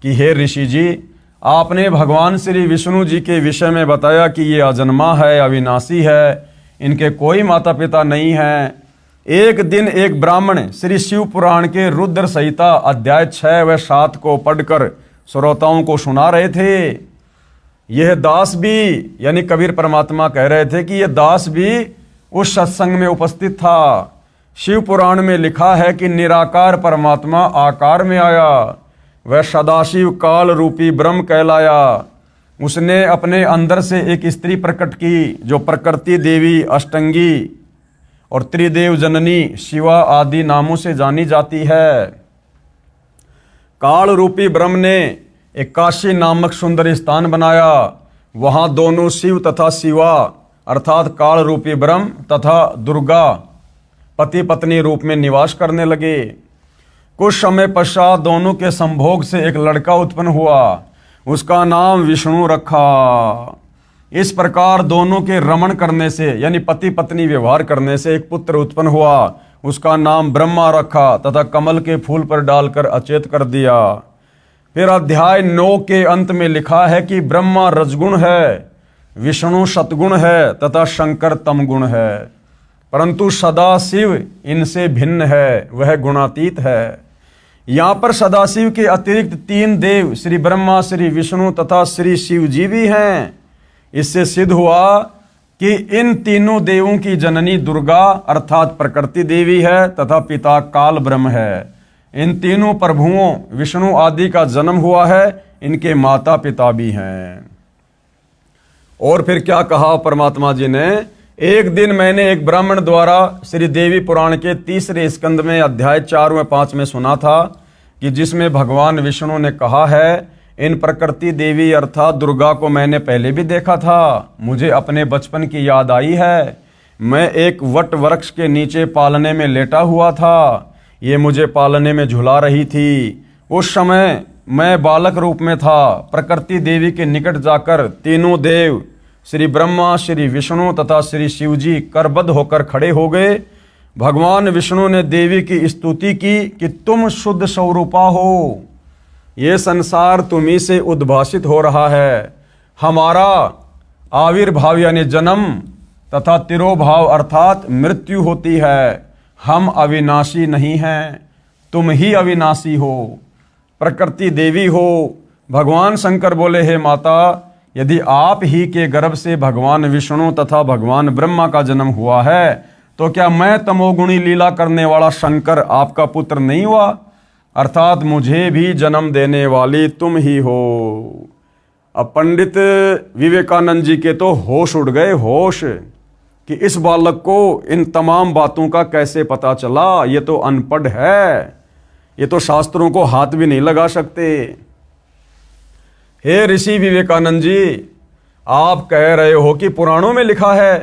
कि हे ऋषि जी, आपने भगवान श्री विष्णु जी के विषय में बताया कि ये अजन्मा है, अविनाशी है, इनके कोई माता पिता नहीं है। एक दिन एक ब्राह्मण श्री शिव पुराण के रुद्र संहिता अध्याय 6 व 7 को पढ़कर श्रोताओं को सुना रहे थे। यह दास भी, यानी कबीर परमात्मा कह रहे थे कि यह दास भी उस सत्संग में उपस्थित था। शिव पुराण में लिखा है कि निराकार परमात्मा आकार में आया, वह सदाशिव काल रूपी ब्रह्म कहलाया। उसने अपने अंदर से एक स्त्री प्रकट की जो प्रकृति देवी, अष्टंगी और त्रिदेव जननी, शिवा आदि नामों से जानी जाती है। काल रूपी ब्रह्म ने एक काशी नामक सुंदर स्थान बनाया। वहां दोनों शिव तथा शिवा अर्थात काल रूपी ब्रह्म तथा दुर्गा पति पत्नी रूप में निवास करने लगे। कुछ समय पश्चात दोनों के संभोग से एक लड़का उत्पन्न हुआ। उसका नाम विष्णु रखा। इस प्रकार दोनों के रमण करने से यानी पति पत्नी व्यवहार करने से एक पुत्र उत्पन्न हुआ, उसका नाम ब्रह्मा रखा तथा कमल के फूल पर डालकर अचेत कर दिया। फिर अध्याय 9 के अंत में लिखा है कि ब्रह्मा रजगुण है, विष्णु सतगुण है तथा शंकर तमगुण है, परंतु सदाशिव इनसे भिन्न है, वह गुणातीत है। यहाँ पर सदाशिव के अतिरिक्त 3 देव श्री ब्रह्मा, श्री विष्णु तथा श्री शिव जी भी हैं। इससे सिद्ध हुआ कि इन तीनों देवों की जननी दुर्गा अर्थात प्रकृति देवी है तथा पिता काल ब्रह्म है। इन तीनों प्रभुओं विष्णु आदि का जन्म हुआ है, इनके माता पिता भी हैं। और फिर क्या कहा परमात्मा जी ने, एक दिन मैंने एक ब्राह्मण द्वारा श्री देवी पुराण के 3 स्कंद में अध्याय 4 में 5 में सुना था कि जिसमें भगवान विष्णु ने कहा है, इन प्रकृति देवी अर्थात दुर्गा को मैंने पहले भी देखा था, मुझे अपने बचपन की याद आई है। मैं एक वट वृक्ष के नीचे पालने में लेटा हुआ था, ये मुझे पालने में झुला रही थी। उस समय मैं बालक रूप में था। प्रकृति देवी के निकट जाकर तीनों देव श्री ब्रह्मा, श्री विष्णु तथा श्री शिव जी करबद्ध होकर खड़े हो गए। भगवान विष्णु ने देवी की स्तुति की कि तुम शुद्ध स्वरूपा हो, ये संसार तुम्ही से उद्भासित हो रहा है। हमारा आविर्भाव यानी जन्म तथा तिरोभाव अर्थात मृत्यु होती है। हम अविनाशी नहीं हैं, तुम ही अविनाशी हो, प्रकृति देवी हो। भगवान शंकर बोले, हे माता, यदि आप ही के गर्भ से भगवान विष्णु तथा भगवान ब्रह्मा का जन्म हुआ है, तो क्या मैं तमोगुणी लीला करने वाला शंकर आपका पुत्र नहीं हुआ? अर्थात मुझे भी जन्म देने वाली तुम ही हो। अब पंडित विवेकानंद जी के तो होश उड़ गए, होश, कि इस बालक को इन तमाम बातों का कैसे पता चला। ये तो अनपढ़ है, ये तो शास्त्रों को हाथ भी नहीं लगा सकते। हे ऋषि विवेकानंद जी, आप कह रहे हो कि पुराणों में लिखा है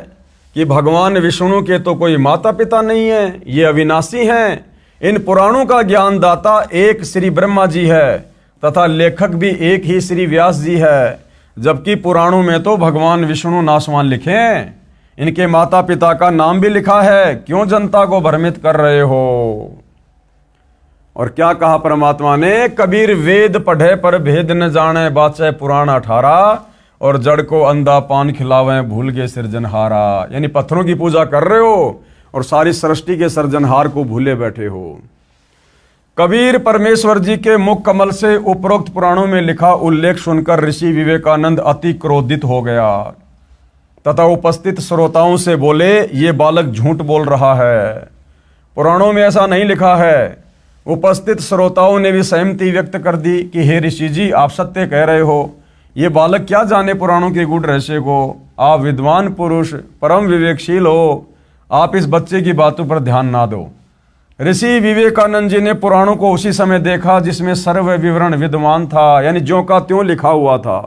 कि भगवान विष्णु के तो कोई माता पिता नहीं है, ये अविनाशी हैं। इन पुराणों का ज्ञानदाता एक श्री ब्रह्मा जी है तथा लेखक भी एक ही श्री व्यास जी है, जबकि पुराणों में तो भगवान विष्णु नासवान लिखे हैं, इनके माता पिता का नाम भी लिखा है। क्यों जनता को भ्रमित कर रहे हो? और क्या कहा परमात्मा ने, कबीर वेद पढ़े पर भेद न जाने, बाचे पुराण 18, और जड़ को अंधा पान खिलावे भूल गए सृजनहारा। यानी पत्थरों की पूजा कर रहे हो और सारी सृष्टि के सृजनहार को भूले बैठे हो। कबीर परमेश्वर जी के मुख कमल से उपरोक्त पुराणों में लिखा उल्लेख सुनकर ऋषि विवेकानंद अति क्रोधित हो गया तथा उपस्थित श्रोताओं से बोले, ये बालक झूठ बोल रहा है, पुराणों में ऐसा नहीं लिखा है। उपस्थित श्रोताओं ने भी सहमति व्यक्त कर दी कि हे ऋषि जी, आप सत्य कह रहे हो, ये बालक क्या जाने पुराणों के गूढ़ रहस्य को। आप विद्वान पुरुष, परम विवेकशील हो, आप इस बच्चे की बातों पर ध्यान ना दो। ऋषि विवेकानंद जी ने पुराणों को उसी समय देखा जिसमें सर्व विवरण विद्यमान था, यानी ज्यों का त्यों लिखा हुआ था,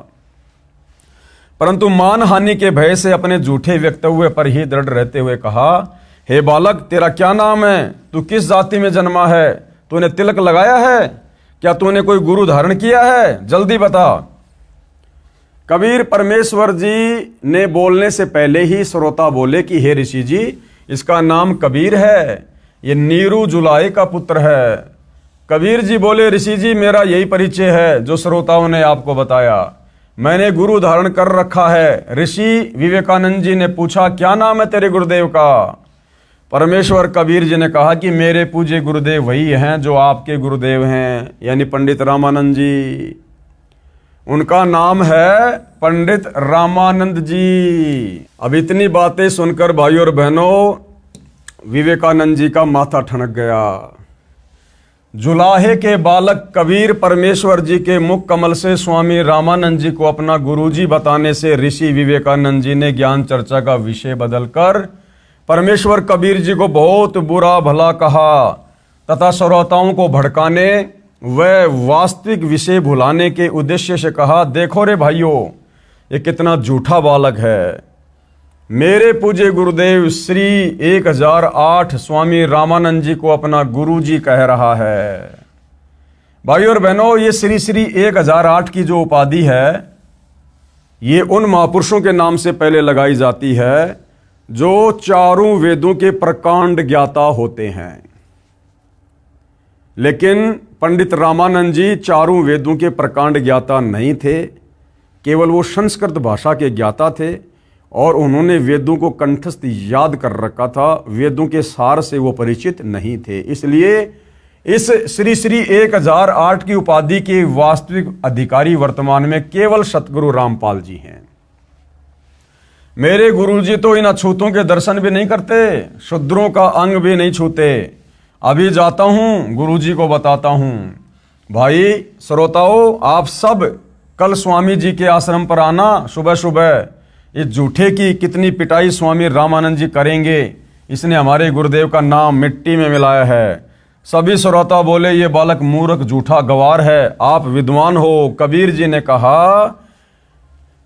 परंतु मान हानि के भय से अपने झूठे वक्तव्य पर ही दृढ़ रहते हुए कहा, हे बालक, तेरा क्या नाम है? तू किस जाति में जन्मा है? तूने तिलक लगाया है? क्या तूने कोई गुरु धारण किया है? जल्दी बता। कबीर परमेश्वर जी ने बोलने से पहले ही श्रोता बोले कि हे ऋषि जी, इसका नाम कबीर है, ये नीरू जुलाई का पुत्र है। कबीर जी बोले, ऋषि जी, मेरा यही परिचय है जो श्रोताओं ने आपको बताया, मैंने गुरु धारण कर रखा है। ऋषि विवेकानंद जी ने पूछा, क्या नाम है तेरे गुरुदेव का? परमेश्वर कबीर जी ने कहा कि मेरे पूज्य गुरुदेव वही हैं जो आपके गुरुदेव हैं, यानी पंडित रामानंद जी। उनका नाम है पंडित रामानंद जी। अब इतनी बातें सुनकर भाइयों और बहनों, विवेकानंद जी का माथा ठनक गया। जुलाहे के बालक कबीर परमेश्वर जी के मुख कमल से स्वामी रामानंद जी को अपना गुरुजी बताने से ऋषि विवेकानंद जी ने ज्ञान चर्चा का विषय बदलकर परमेश्वर कबीर जी को बहुत बुरा भला कहा तथा श्रोताओं को भड़काने व वास्तविक विषय भुलाने के उद्देश्य से कहा, देखो रे भाइयों, ये कितना झूठा बालक है। मेरे पूज्य गुरुदेव श्री 1008 स्वामी रामानंद जी को अपना गुरु जी कह रहा है। भाई और बहनों, ये श्री श्री 1008 की जो उपाधि है, ये उन महापुरुषों के नाम से पहले लगाई जाती है जो चारों वेदों के प्रकांड ज्ञाता होते हैं। लेकिन पंडित रामानंद जी चारों वेदों के प्रकांड ज्ञाता नहीं थे, केवल वो संस्कृत भाषा के ज्ञाता थे और उन्होंने वेदों को कंठस्थ याद कर रखा था, वेदों के सार से वो परिचित नहीं थे। इसलिए इस श्री श्री 1008 की उपाधि के वास्तविक अधिकारी वर्तमान में केवल सतगुरु रामपाल जी हैं। मेरे गुरुजी तो इन अछूतों के दर्शन भी नहीं करते, शूद्रों का अंग भी नहीं छूते। अभी जाता हूं, गुरुजी को बताता हूं। भाई श्रोताओं, आप सब कल स्वामी जी के आश्रम पर आना सुबह सुबह। इस झूठे की कितनी पिटाई स्वामी रामानंद जी करेंगे, इसने हमारे गुरुदेव का नाम मिट्टी में मिलाया है। सभी श्रोता बोले ये बालक मूर्ख झूठा गवार है, आप विद्वान हो। कबीर जी ने कहा,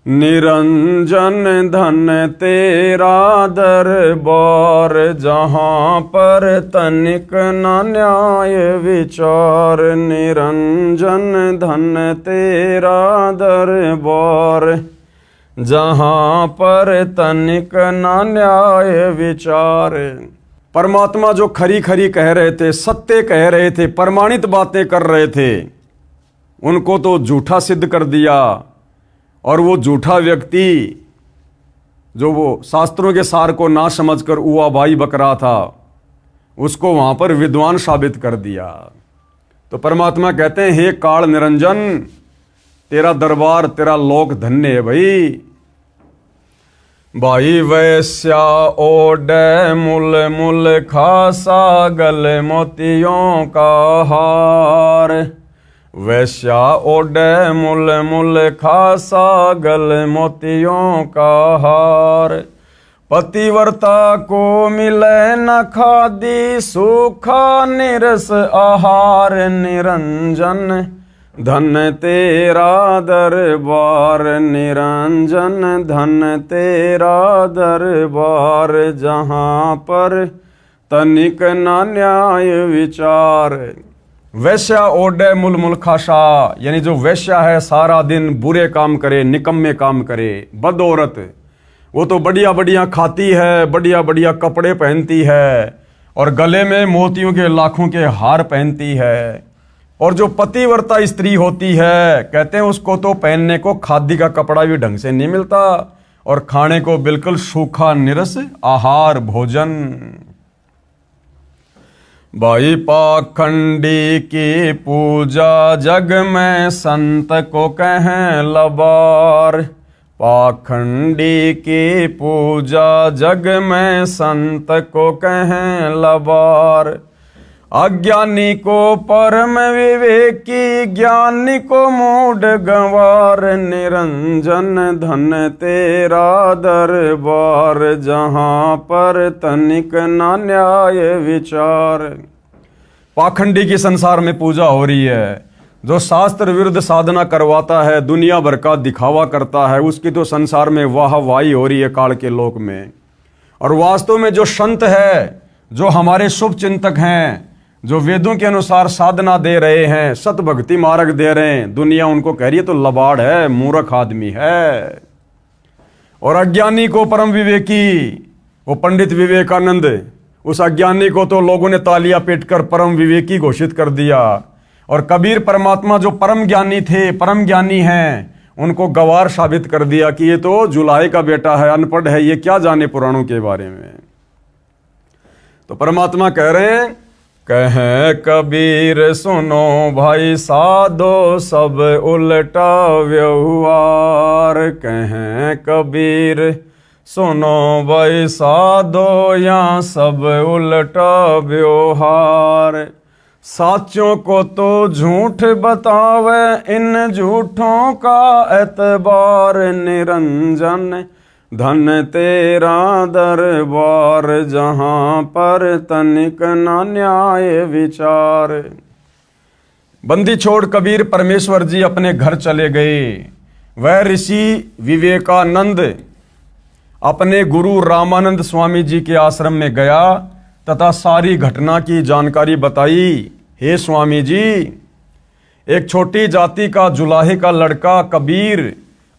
निरंजन धन तेरा दरबार, जहां पर तनिक न न्याय विचार। निरंजन धन तेरा दरबार, जहां पर तनिक न न्याय विचार। परमात्मा जो खरी खरी कह रहे थे, सत्य कह रहे थे, प्रमाणित बातें कर रहे थे, उनको तो झूठा सिद्ध कर दिया। और वो झूठा व्यक्ति जो वो शास्त्रों के सार को ना समझकर उआ बाई बक रहा था, उसको वहां पर विद्वान साबित कर दिया। तो परमात्मा कहते हैं, हे काल निरंजन, तेरा दरबार, तेरा लोक धन्य है। भाई वैश्या ओडे मुल मुल खासा, गले मोतियों का हार। वैश्या ओडे मुल मुल खासा, गले मोतियों का हार। पतिव्रता को मिले न खादी, सूखा निरस आहार। निरंजन धन तेरा दरबार, निरंजन धन तेरा दरबार, जहां पर तनिक न न्याय विचार। वैश्या ओडे मुल मुल खासा, यानी जो वैश्या है सारा दिन बुरे काम करे, निकम्मे काम करे, बदौरत। वो तो बढ़िया बढ़िया खाती है, बढ़िया बढ़िया कपड़े पहनती है और गले में मोतियों के लाखों के हार पहनती है। और जो पतिव्रता स्त्री होती है, कहते हैं उसको तो पहनने को खादी का कपड़ा भी ढंग से नहीं मिलता और खाने को बिल्कुल सूखा निरस आहार भोजन। भाई पाखंडी की पूजा, जग में संत को कहें लबार। पाखंडी की पूजा, जग में संत को कहें लबार। अज्ञानी को परम विवेकी, ज्ञानी को मूढ़ गंवार। निरंजन धन तेरा दरबार, जहां पर तनिक न न्याय विचार। पाखंडी की संसार में पूजा हो रही है, जो शास्त्र विरुद्ध साधना करवाता है, दुनिया भर का दिखावा करता है, उसकी तो संसार में वाहवाही हो रही है काल के लोक में। और वास्तव में जो संत है, जो हमारे शुभ चिंतक हैं, जो वेदों के अनुसार साधना दे रहे हैं, सत भक्ति मार्ग दे रहे हैं, दुनिया उनको कह रही है तो लबाड़ है, मूर्ख आदमी है। और अज्ञानी को परम विवेकी, वो पंडित विवेकानंद, उस अज्ञानी को तो लोगों ने तालियां पीटकर परम विवेकी घोषित कर दिया। और कबीर परमात्मा जो परम ज्ञानी थे, परम ज्ञानी हैं, उनको गवार साबित कर दिया कि ये तो जुलाहे का बेटा है, अनपढ़ है, ये क्या जाने पुराणों के बारे में। तो परमात्मा कह रहे हैं, कहें कबीर सुनो भाई साधो, सब उल्टा व्यवहार। कहें कबीर सुनो भाई साधो, या सब उल्टा व्यवहार। साचों को तो झूठ बतावे, इन झूठों का एतबार। निरंजन धन तेरा दरबार, जहां पर तनिक न न्याय विचार। बंदी छोड़ कबीर परमेश्वर जी अपने घर चले गए। वह ऋषि विवेकानंद अपने गुरु रामानंद स्वामी जी के आश्रम में गया तथा सारी घटना की जानकारी बताई। हे स्वामी जी, एक छोटी जाति का जुलाहे का लड़का कबीर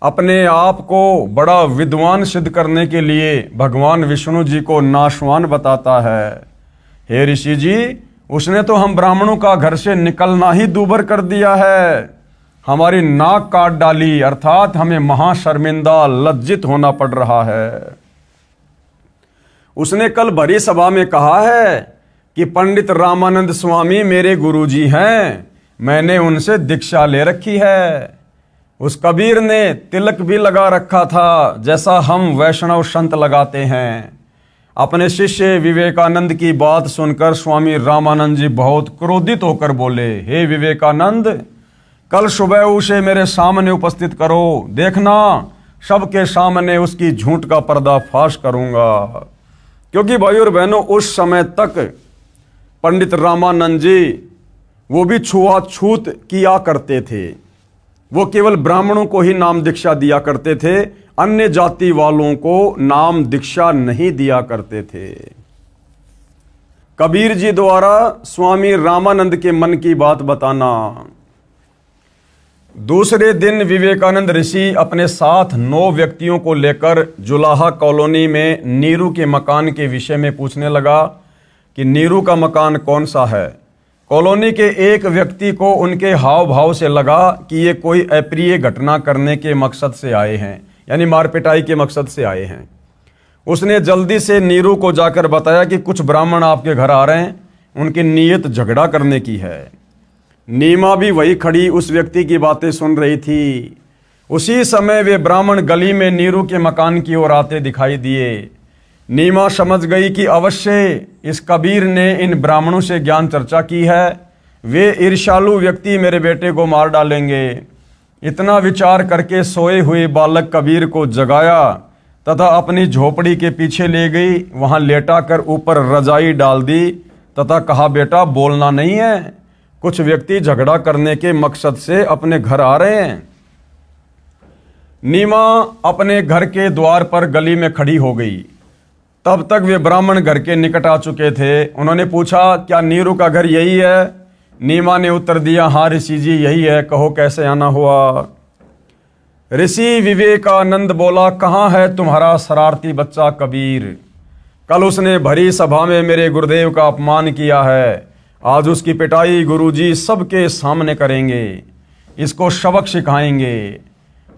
अपने आप को बड़ा विद्वान सिद्ध करने के लिए भगवान विष्णु जी को नाशवान बताता है। हे ऋषि जी, उसने तो हम ब्राह्मणों का घर से निकलना ही दूभर कर दिया है, हमारी नाक काट डाली, अर्थात हमें महाशर्मिंदा लज्जित होना पड़ रहा है। उसने कल भरी सभा में कहा है कि पंडित रामानंद स्वामी मेरे गुरुजी हैं, मैंने उनसे दीक्षा ले रखी है। उस कबीर ने तिलक भी लगा रखा था, जैसा हम वैष्णव संत लगाते हैं। अपने शिष्य विवेकानंद की बात सुनकर स्वामी रामानंद जी बहुत क्रोधित होकर बोले, हे विवेकानंद, कल सुबह उसे मेरे सामने उपस्थित करो, देखना सबके सामने उसकी झूठ का पर्दाफाश करूंगा। क्योंकि भाई और बहनों, उस समय तक पंडित रामानंद जी वो भी छुआछूत किया करते थे। वो केवल ब्राह्मणों को ही नाम दीक्षा दिया करते थे, अन्य जाति वालों को नाम दीक्षा नहीं दिया करते थे। कबीर जी द्वारा स्वामी रामानंद के मन की बात बताना। दूसरे दिन विवेकानंद ऋषि अपने साथ 9 व्यक्तियों को लेकर जुलाहा कॉलोनी में नीरू के मकान के विषय में पूछने लगा कि नीरू का मकान कौन सा है। कॉलोनी के एक व्यक्ति को उनके हाव भाव से लगा कि ये कोई अप्रिय घटना करने के मकसद से आए हैं, यानी मारपिटाई के मकसद से आए हैं। उसने जल्दी से नीरू को जाकर बताया कि कुछ ब्राह्मण आपके घर आ रहे हैं, उनकी नीयत झगड़ा करने की है। नीमा भी वही खड़ी उस व्यक्ति की बातें सुन रही थी। उसी समय वे ब्राह्मण गली में नीरू के मकान की ओर आते दिखाई दिए। नीमा समझ गई कि अवश्य इस कबीर ने इन ब्राह्मणों से ज्ञान चर्चा की है, वे ईर्ष्यालु व्यक्ति मेरे बेटे को मार डालेंगे। इतना विचार करके सोए हुए बालक कबीर को जगाया तथा अपनी झोपड़ी के पीछे ले गई, वहां लेटा कर ऊपर रजाई डाल दी तथा कहा, बेटा बोलना नहीं है, कुछ व्यक्ति झगड़ा करने के मकसद से अपने घर आ रहे हैं। नीमा अपने घर के द्वार पर गली में खड़ी हो गई। तब तक वे ब्राह्मण घर के निकट आ चुके थे। उन्होंने पूछा, क्या नीरू का घर यही है? नीमा ने उत्तर दिया, हाँ ऋषि जी यही है, कहो कैसे आना हुआ। ऋषि विवेकानंद बोला, कहाँ है तुम्हारा शरारती बच्चा कबीर? कल उसने भरी सभा में मेरे गुरुदेव का अपमान किया है, आज उसकी पिटाई गुरुजी सबके सामने करेंगे, इसको सबक सिखाएंगे।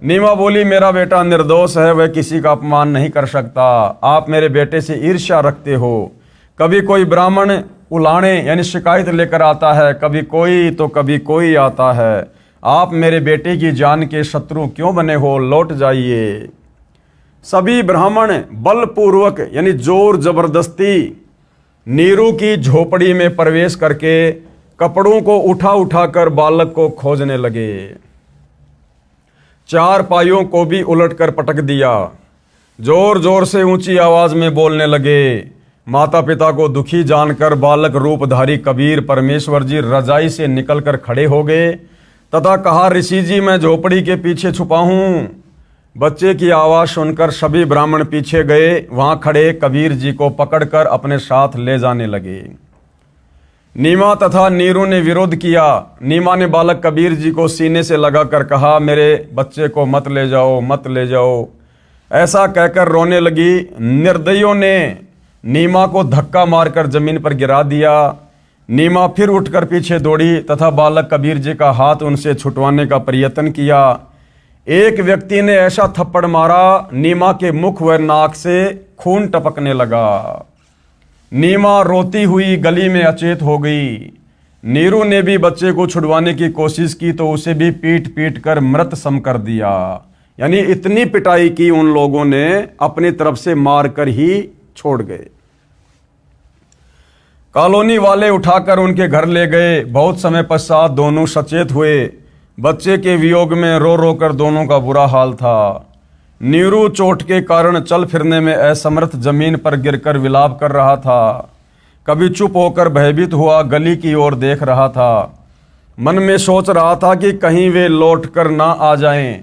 नीमा बोली, मेरा बेटा निर्दोष है, वह किसी का अपमान नहीं कर सकता। आप मेरे बेटे से ईर्ष्या रखते हो। कभी कोई ब्राह्मण उलाने यानी शिकायत लेकर आता है, कभी कोई तो कभी कोई आता है। आप मेरे बेटे की जान के शत्रु क्यों बने हो? लौट जाइए। सभी ब्राह्मण बलपूर्वक यानी जोर जबरदस्ती नीरू की झोपड़ी में प्रवेश करके कपड़ों को उठा उठाकर बालक को खोजने लगे। 4 पाइयों को भी उलटकर पटक दिया। जोर जोर से ऊंची आवाज में बोलने लगे। माता पिता को दुखी जानकर बालक रूपधारी कबीर परमेश्वर जी रजाई से निकलकर खड़े हो गए तथा कहा, ऋषि जी मैं झोपड़ी के पीछे छुपा हूं। बच्चे की आवाज सुनकर सभी ब्राह्मण पीछे गए। वहां खड़े कबीर जी को पकड़कर अपने साथ ले जाने लगे। नीमा तथा नीरू ने विरोध किया। नीमा ने बालक कबीर जी को सीने से लगाकर कहा, मेरे बच्चे को मत ले जाओ, मत ले जाओ। ऐसा कहकर रोने लगी। निर्दयियों ने नीमा को धक्का मारकर जमीन पर गिरा दिया। नीमा फिर उठकर पीछे दौड़ी तथा बालक कबीर जी का हाथ उनसे छुटवाने का प्रयत्न किया। एक व्यक्ति ने ऐसा थप्पड़ मारा, नीमा के मुख व नाक से खून टपकने लगा। नीमा रोती हुई गली में अचेत हो गई। नीरू ने भी बच्चे को छुड़वाने की कोशिश की तो उसे भी पीट पीट कर मृत सम कर दिया। यानी इतनी पिटाई की उन लोगों ने, अपनी तरफ से मार कर ही छोड़ गए। कॉलोनी वाले उठाकर उनके घर ले गए। बहुत समय पश्चात दोनों सचेत हुए। बच्चे के वियोग में रो रो कर दोनों का बुरा हाल था। नीरू चोट के कारण चल फिरने में असमर्थ जमीन पर गिरकर विलाप कर रहा था। कभी चुप होकर भयभीत हुआ गली की ओर देख रहा था। मन में सोच रहा था कि कहीं वे लौटकर ना आ जाएं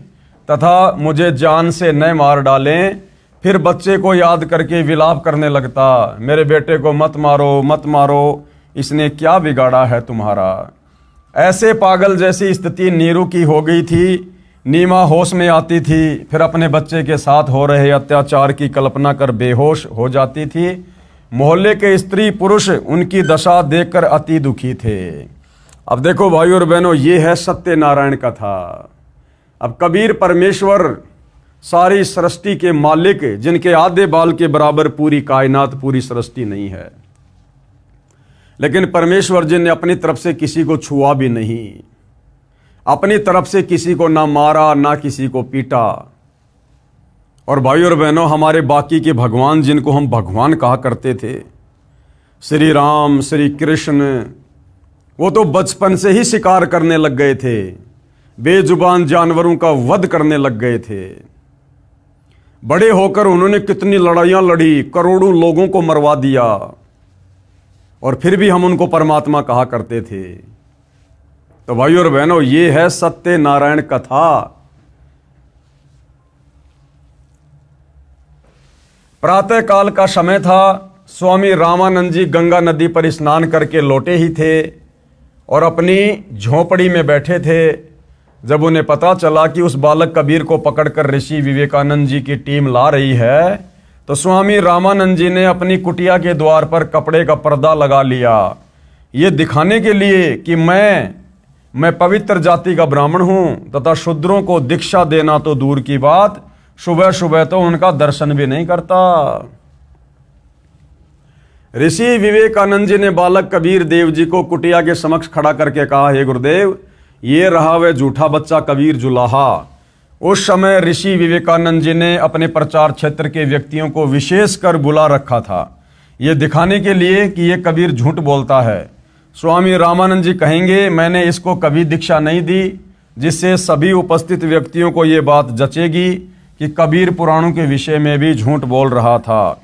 तथा मुझे जान से न मार डालें। फिर बच्चे को याद करके विलाप करने लगता, मेरे बेटे को मत मारो, मत मारो, इसने क्या बिगाड़ा है तुम्हारा। ऐसे पागल जैसी स्थिति नीरू की हो गई थी। नीमा होश में आती थी, फिर अपने बच्चे के साथ हो रहे अत्याचार की कल्पना कर बेहोश हो जाती थी। मोहल्ले के स्त्री पुरुष उनकी दशा देखकर अति दुखी थे। अब देखो भाई और बहनों, ये है सत्यनारायण कथा। अब कबीर परमेश्वर सारी सृष्टि के मालिक, जिनके आधे बाल के बराबर पूरी कायनात, पूरी सृष्टि नहीं है, लेकिन परमेश्वर जी ने अपनी तरफ से किसी को छुआ भी नहीं, अपनी तरफ से किसी को ना मारा ना किसी को पीटा। और भाई और बहनों, हमारे बाकी के भगवान, जिनको हम भगवान कहा करते थे, श्री राम, श्री कृष्ण, वो तो बचपन से ही शिकार करने लग गए थे, बेजुबान जानवरों का वध करने लग गए थे। बड़े होकर उन्होंने कितनी लड़ाइयां लड़ी, करोड़ों लोगों को मरवा दिया, और फिर भी हम उनको परमात्मा कहा करते थे। तो भाई और बहनों, ये है सत्यनारायण कथा। प्रातः काल का समय था। स्वामी रामानंद जी गंगा नदी पर स्नान करके लौटे ही थे और अपनी झोपड़ी में बैठे थे। जब उन्हें पता चला कि उस बालक कबीर को पकड़कर ऋषि विवेकानंद जी की टीम ला रही है, तो स्वामी रामानंद जी ने अपनी कुटिया के द्वार पर कपड़े का पर्दा लगा लिया, ये दिखाने के लिए कि मैं पवित्र जाति का ब्राह्मण हूं, तथा शूद्रों को दीक्षा देना तो दूर की बात, सुबह सुबह तो उनका दर्शन भी नहीं करता। ऋषि विवेकानंद जी ने बालक कबीर देव जी को कुटिया के समक्ष खड़ा करके कहा, हे गुरुदेव, ये रहा वह झूठा बच्चा कबीर जुलाहा। उस समय ऋषि विवेकानंद जी ने अपने प्रचार क्षेत्र के व्यक्तियों को विशेष कर बुला रखा था, ये दिखाने के लिए कि ये कबीर झूठ बोलता है। स्वामी रामानंद जी कहेंगे, मैंने इसको कभी दीक्षा नहीं दी, जिससे सभी उपस्थित व्यक्तियों को ये बात जचेगी कि कबीर पुराणों के विषय में भी झूठ बोल रहा था,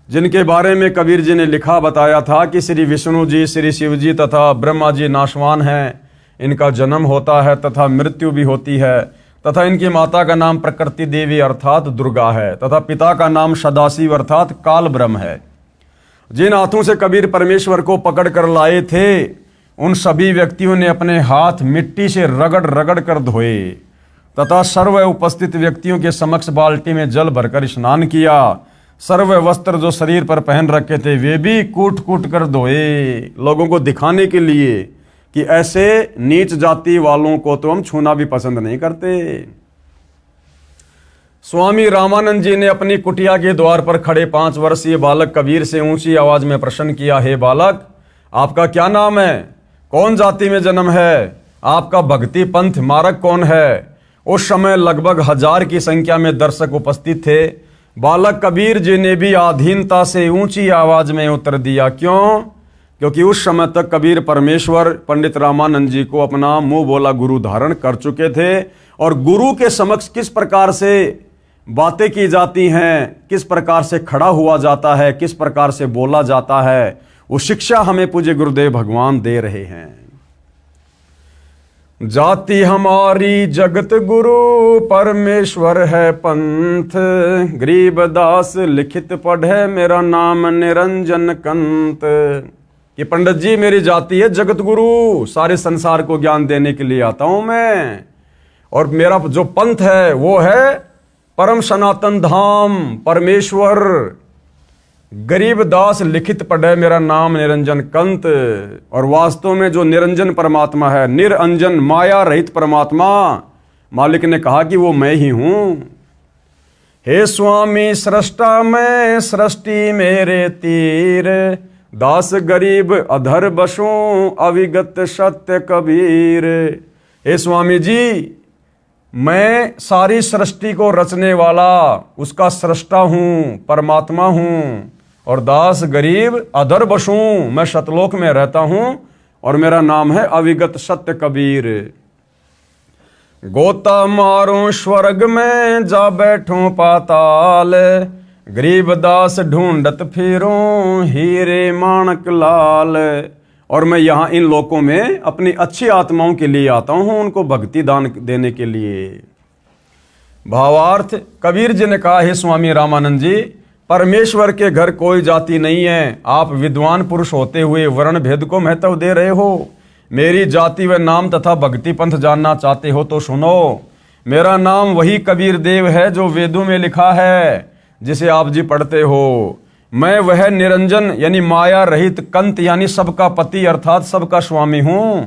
जिनके बारे में कबीर जी ने लिखा बताया था कि श्री विष्णु जी, श्री शिव जी तथा ब्रह्मा जी नाशवान हैं, इनका जन्म होता है तथा मृत्यु भी होती है, तथा इनकी माता का नाम प्रकृति देवी अर्थात दुर्गा है, तथा पिता का नाम सदाशिव अर्थात काल ब्रह्म है। जिन हाथों से कबीर परमेश्वर को पकड़ कर लाए थे, उन सभी व्यक्तियों ने अपने हाथ मिट्टी से रगड़ रगड़ कर धोए तथा सर्व उपस्थित व्यक्तियों के समक्ष बाल्टी में जल भरकर स्नान किया। सर्व वस्त्र जो शरीर पर पहन रखे थे वे भी कूट कूट कर धोए, लोगों को दिखाने के लिए कि ऐसे नीच जाति वालों को तो हम छूना भी पसंद नहीं करते। स्वामी रामानंद जी ने अपनी कुटिया के द्वार पर खड़े 5 वर्षीय बालक कबीर से ऊंची आवाज में प्रश्न किया, हे बालक, आपका क्या नाम है? कौन जाति में जन्म है? आपका भक्ति पंथ मार्ग कौन है? उस समय लगभग 1000 की संख्या में दर्शक उपस्थित थे। बालक कबीर जी ने भी आधीनता से ऊंची आवाज में उत्तर दिया। क्यों? क्योंकि उस समय तक कबीर परमेश्वर पंडित रामानंद जी को अपना मुंह बोला गुरु धारण कर चुके थे, और गुरु के समक्ष किस प्रकार से बातें की जाती हैं, किस प्रकार से खड़ा हुआ जाता है, किस प्रकार से बोला जाता है, वो शिक्षा हमें पूज्य गुरुदेव भगवान दे रहे हैं। जाति हमारी जगत गुरु परमेश्वर है पंथ, गरीबदास लिखित पढ़े मेरा नाम निरंजन कंत। ये पंडित जी, मेरी जाति है जगत गुरु, सारे संसार को ज्ञान देने के लिए आता हूं मैं, और मेरा जो पंथ है वो है परम सनातन धाम परमेश्वर। गरीब दास लिखित पढ़े मेरा नाम निरंजन कंत। और वास्तव में जो निरंजन परमात्मा है, निरंजन माया रहित परमात्मा, मालिक ने कहा कि वो मैं ही हूं। हे स्वामी सृष्टा मैं, सृष्टि मेरे तीर, दास गरीब अधर बसों, अविगत सत्य कबीर। हे स्वामी जी, मैं सारी सृष्टि को रचने वाला उसका सृष्टा हूं, परमात्मा हूं, और दास गरीब अधर बसूं, मैं सतलोक में रहता हूं, और मेरा नाम है अविगत सत्य कबीर। गोता मारूं स्वर्ग में, जा बैठूं पाताल, गरीब दास ढूंढत फिरूं, हीरे माणक लाल। और मैं यहाँ इन लोकों में अपनी अच्छी आत्माओं के लिए आता हूँ, उनको भक्ति दान देने के लिए। भावार्थ, कबीर जी ने कहा, हे स्वामी रामानंद जी, परमेश्वर के घर कोई जाति नहीं है। आप विद्वान पुरुष होते हुए वर्ण भेद को महत्व दे रहे हो। मेरी जाति व नाम तथा भक्ति पंथ जानना चाहते हो तो सुनो। मेरा नाम वही कबीर देव है जो वेदों में लिखा है, जिसे आप जी पढ़ते हो। मैं वह निरंजन यानी माया रहित कंत यानी सबका पति अर्थात सबका स्वामी हूं,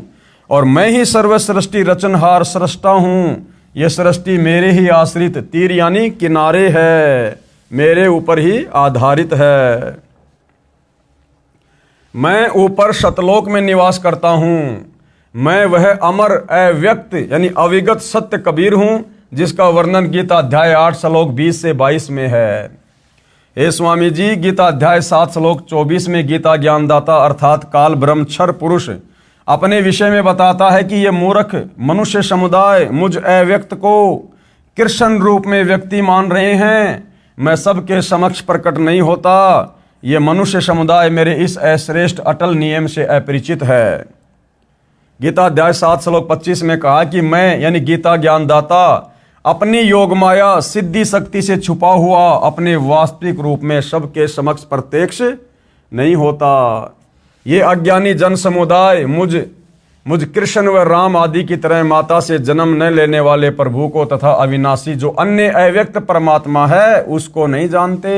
और मैं ही सर्व सृष्टि रचनहार सृष्टा हूं। यह सृष्टि मेरे ही आश्रित तीर यानी किनारे है, मेरे ऊपर ही आधारित है। मैं ऊपर शतलोक में निवास करता हूं। मैं वह अमर अव्यक्त यानी अविगत सत्य कबीर हूं, जिसका वर्णन गीता अध्याय 8 श्लोक 20 से 22 में है। हे स्वामी जी, गीता अध्याय 7 श्लोक 24 में गीता ज्ञानदाता अर्थात काल ब्रह्म क्षर पुरुष अपने विषय में बताता है कि ये मूर्ख मनुष्य समुदाय मुझ अव्यक्त को कृष्ण रूप में व्यक्ति मान रहे हैं। मैं सबके समक्ष प्रकट नहीं होता। ये मनुष्य समुदाय मेरे इस अश्रेष्ठ अटल नियम से अपरिचित है। गीता अध्याय 7 श्लोक 25 में कहा कि मैं यानी गीता ज्ञानदाता अपनी योग माया सिद्धि शक्ति से छुपा हुआ अपने वास्तविक रूप में सबके समक्ष प्रत्यक्ष नहीं होता। ये अज्ञानी जन समुदाय मुझ कृष्ण व राम आदि की तरह माता से जन्म न लेने वाले प्रभु को तथा अविनाशी जो अन्य अव्यक्त परमात्मा है उसको नहीं जानते।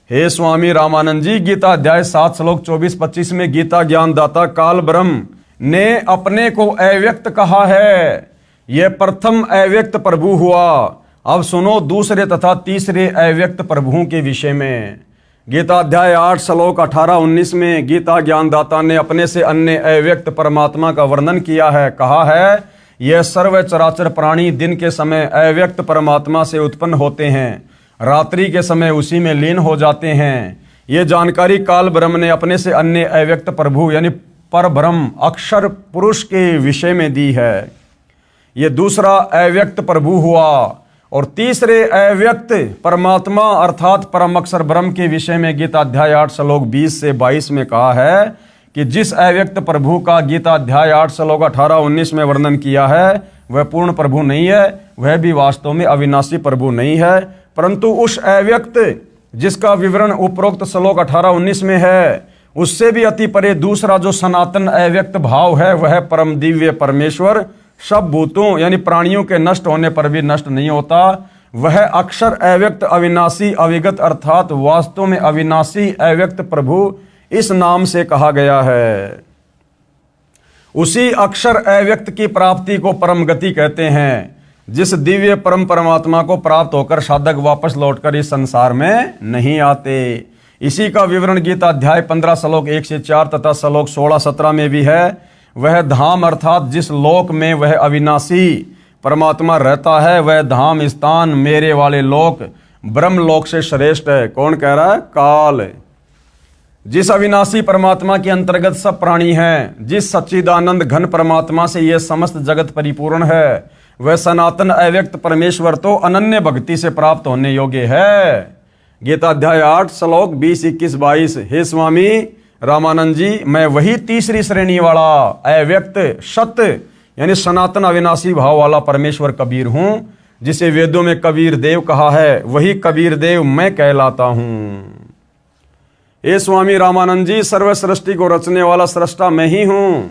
हे स्वामी रामानंद जी, गीता अध्याय 7 श्लोक 24-25 में गीता ज्ञानदाता काल ब्रह्म ने अपने को अव्यक्त कहा है। यह प्रथम अव्यक्त प्रभु हुआ। अब सुनो दूसरे तथा तीसरे अव्यक्त प्रभुओं के विषय में। गीता अध्याय 8 श्लोक 18-19 में गीता ज्ञानदाता ने अपने से अन्य अव्यक्त परमात्मा का वर्णन किया है। कहा है, यह सर्व चराचर प्राणी दिन के समय अव्यक्त परमात्मा से उत्पन्न होते हैं, रात्रि के समय उसी में लीन हो जाते हैं। ये जानकारी काल ब्रह्म ने अपने से अन्य अव्यक्त प्रभु यानी पर ब्रह्म अक्षर पुरुष के विषय में दी है। ये दूसरा अव्यक्त प्रभु हुआ। और तीसरे अव्यक्त परमात्मा अर्थात परम अक्षर ब्रह्म के विषय में गीता अध्याय 8 श्लोक 20 से 22 में कहा है कि जिस अव्यक्त प्रभु का गीता अध्याय 8 श्लोक 18-19 में वर्णन किया है वह पूर्ण प्रभु नहीं है, वह भी वास्तव में अविनाशी प्रभु नहीं है, परंतु उस अव्यक्त जिसका विवरण उपरोक्त श्लोक 18-19 में है उससे भी अति परे दूसरा जो सनातन अव्यक्त भाव है वह परम दिव्य परमेश्वर सब भूतों यानी प्राणियों के नष्ट होने पर भी नष्ट नहीं होता। वह अक्षर अव्यक्त अविनाशी अविगत अर्थात वास्तव में अविनाशी अव्यक्त प्रभु इस नाम से कहा गया है। उसी अक्षर अव्यक्त की प्राप्ति को परम गति कहते हैं। जिस दिव्य परम परमात्मा को प्राप्त होकर साधक वापस लौटकर इस संसार में नहीं आते। इसी का विवरण गीता अध्याय 15 श्लोक 1 से 4 तथा श्लोक 16-17 में भी है। वह धाम अर्थात जिस लोक में वह अविनाशी परमात्मा रहता है वह धाम स्थान मेरे वाले लोक ब्रह्म लोक से श्रेष्ठ है। कौन कह रहा है? काल। जिस अविनाशी परमात्मा के अंतर्गत सब प्राणी हैं, जिस सच्चिदानंद घन परमात्मा से यह समस्त जगत परिपूर्ण है, वह सनातन अव्यक्त परमेश्वर तो अनन्य भक्ति से प्राप्त होने योग्य है। गीता अध्याय 8 श्लोक 20, 21, 22। हे स्वामी रामानंद जी, मैं वही तीसरी श्रेणी वाला अव्यक्त सत्य यानी सनातन अविनाशी भाव वाला परमेश्वर कबीर हूं, जिसे वेदों में कबीर देव कहा है। वही कबीर देव मैं कहलाता हूं। हे स्वामी रामानंद जी, सर्व सृष्टि को रचने वाला सृष्टा मैं ही हूं।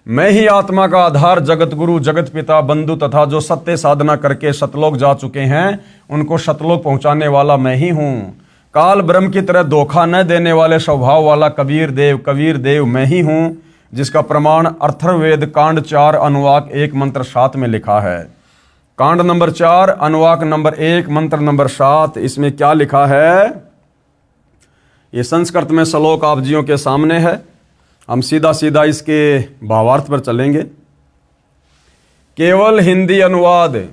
मैं ही आत्मा का आधार जगत गुरु जगत पिता बंधु तथा जो सत्य साधना करके सतलोक जा चुके हैं उनको सतलोक पहुंचाने वाला मैं ही हूं। काल ब्रह्म की तरह धोखा न देने वाले स्वभाव वाला कबीर देव मैं ही हूं, जिसका प्रमाण अथर्ववेद कांड 4 अनुवाक 1 मंत्र 7 में लिखा है। कांड नंबर 4 अनुवाक नंबर 1 मंत्र नंबर 7। इसमें क्या लिखा है? ये संस्कृत में श्लोक आप जियों के सामने है। हम सीधा इसके भावार्थ पर चलेंगे। केवल हिंदी अनुवाद।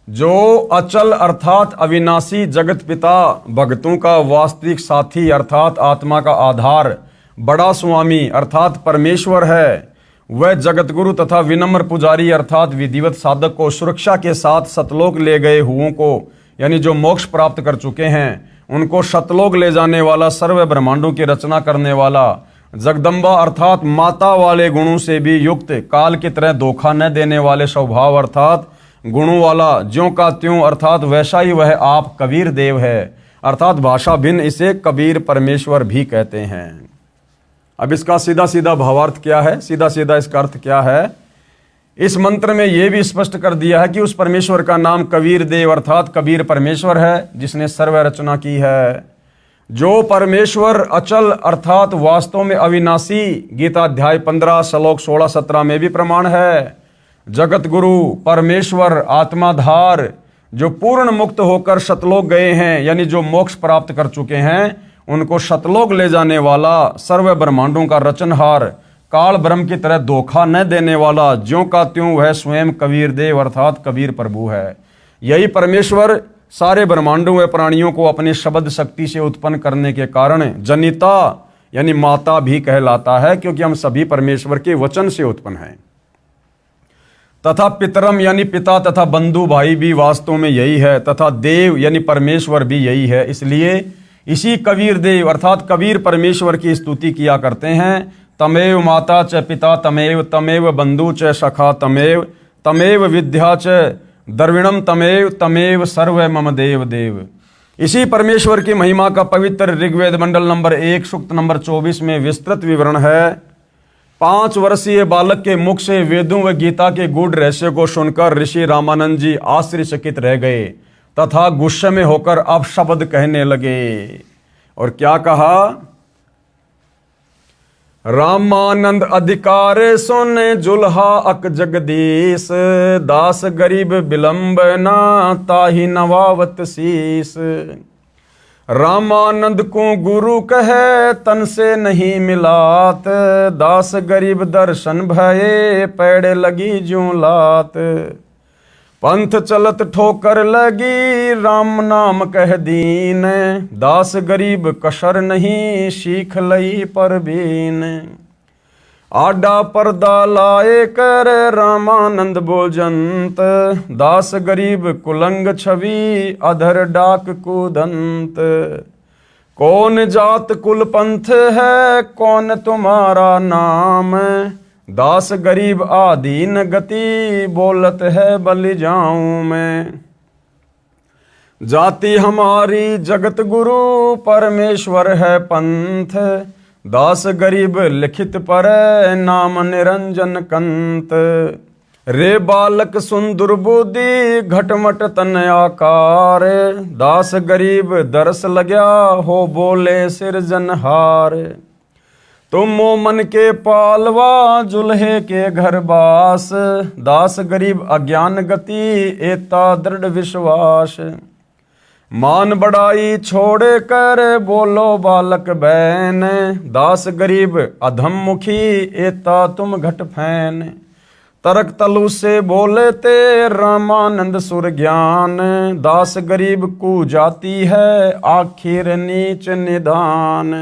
जो अचल अर्थात अविनाशी जगत पिता भक्तों का वास्तविक साथी अर्थात आत्मा का आधार बड़ा स्वामी अर्थात परमेश्वर है, वह जगत गुरु तथा विनम्र पुजारी अर्थात विधिवत साधक को सुरक्षा के साथ सतलोक ले गए हुओं को यानी जो मोक्ष प्राप्त कर चुके हैं उनको सतलोक ले जाने वाला सर्व ब्रह्मांडों की रचना करने वाला जगदम्बा अर्थात माता वाले गुणों से भी युक्त काल की तरह धोखा न देने वाले स्वभाव अर्थात गुणों वाला ज्यों का त्यों अर्थात वैसा ही वह आप कबीर देव है। अर्थात भाषा भिन्न इसे कबीर परमेश्वर भी कहते हैं। अब इसका सीधा सीधा भावार्थ क्या है, सीधा सीधा इसका अर्थ क्या है? इस मंत्र में यह भी स्पष्ट कर दिया है कि उस परमेश्वर का नाम कबीर देव अर्थात कबीर परमेश्वर है, जिसने सर्व रचना की है। जो परमेश्वर अचल अर्थात वास्तव में अविनाशी, गीता अध्याय 15 श्लोक 16-17 में भी प्रमाण है। जगत गुरु परमेश्वर आत्माधार, जो पूर्ण मुक्त होकर शतलोक गए हैं, यानी जो मोक्ष प्राप्त कर चुके हैं, उनको शतलोक ले जाने वाला, सर्व ब्रह्मांडों का रचनहार, काल ब्रह्म की तरह धोखा न देने वाला, ज्यों का त्यों वह स्वयं कबीर देव अर्थात कबीर प्रभु है। यही परमेश्वर सारे ब्रह्मांडों व प्राणियों को अपने शब्द शक्ति से उत्पन्न करने के कारण जनिता यानी माता भी कहलाता है, क्योंकि हम सभी परमेश्वर के वचन से उत्पन्न हैं। तथा पितरम यानी पिता तथा बंधु भाई भी वास्तव में यही है, तथा देव यानी परमेश्वर भी यही है। इसलिए इसी कबीर देव अर्थात कबीर परमेश्वर की स्तुति किया करते हैं। तमेव माता च पिता तमेव, तमेव बंधु च सखा तमेव, तमेव विद्या च द्रविणम तमेव, तमेव सर्व मम देव देव। इसी परमेश्वर की महिमा का पवित्र ऋग्वेद मंडल नंबर 1 सूक्त नंबर 24 में विस्तृत विवरण है। 5 वर्षीय बालक के मुख से वेदों व गीता के गूढ़ रहस्य को सुनकर ऋषि रामानंद जी आश्चर्यचकित रह गए तथा गुस्से में होकर अपशब्द कहने लगे। और क्या कहा? रामानंद अधिकार सुन जुल्हा अक जगदीश, दास गरीब विलंब ना ताहि नवावत शीस। रामानंद को गुरु कहे तन से नहीं मिलात, दास गरीब दर्शन भये पैड़ लगी ज्यों लात। पंथ चलत ठोकर लगी राम नाम कह दीन, दास गरीब कसर नहीं सीख लई परबीन। आडा पर्दा लाए कर रामानंद बोजंत, दास गरीब कुलंग छवि अधर डाक कुदंत। कौन जात कुल पंथ है कौन तुम्हारा नाम, दास गरीब आदीन गति बोलत है बलि जाऊं मैं। जाति हमारी जगत गुरु परमेश्वर है पंथ, दास गरीब लिखित पर नाम निरंजन कंत। रे बालक सुंदर बुद्धि घटमट तन आकार, दास गरीब दरस लग्या हो बोले सिरजनहार। तुम मोमन के पालवा जुल्हे के घर बास, दास गरीब अज्ञान गति एता दृढ़ विश्वास। मान बड़ाई छोड़ कर बोलो बालक बैन, दास गरीब अधम मुखी एता तुम घट फैन। तरक तलु से बोले ते रामानंद सुर ज्ञान, दास गरीब को जाती है आखिर नीच निदान।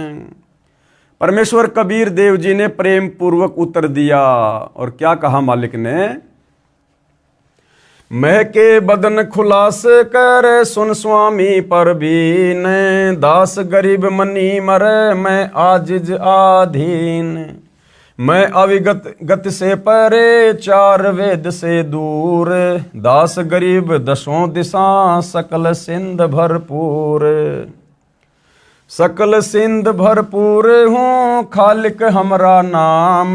परमेश्वर कबीर देव जी ने प्रेम पूर्वक उत्तर दिया और क्या कहा मालिक ने? महके बदन खुलास कर सुन स्वामी परबीन, दास गरीब मनी मरे मैं आजिज आधीन। मैं अविगत गति से परे 4 वेद से दूर, दास गरीब 10 दिशा सकल सिंध भरपूर। सकल सिंध भरपूर हूँ खालिक हमरा नाम,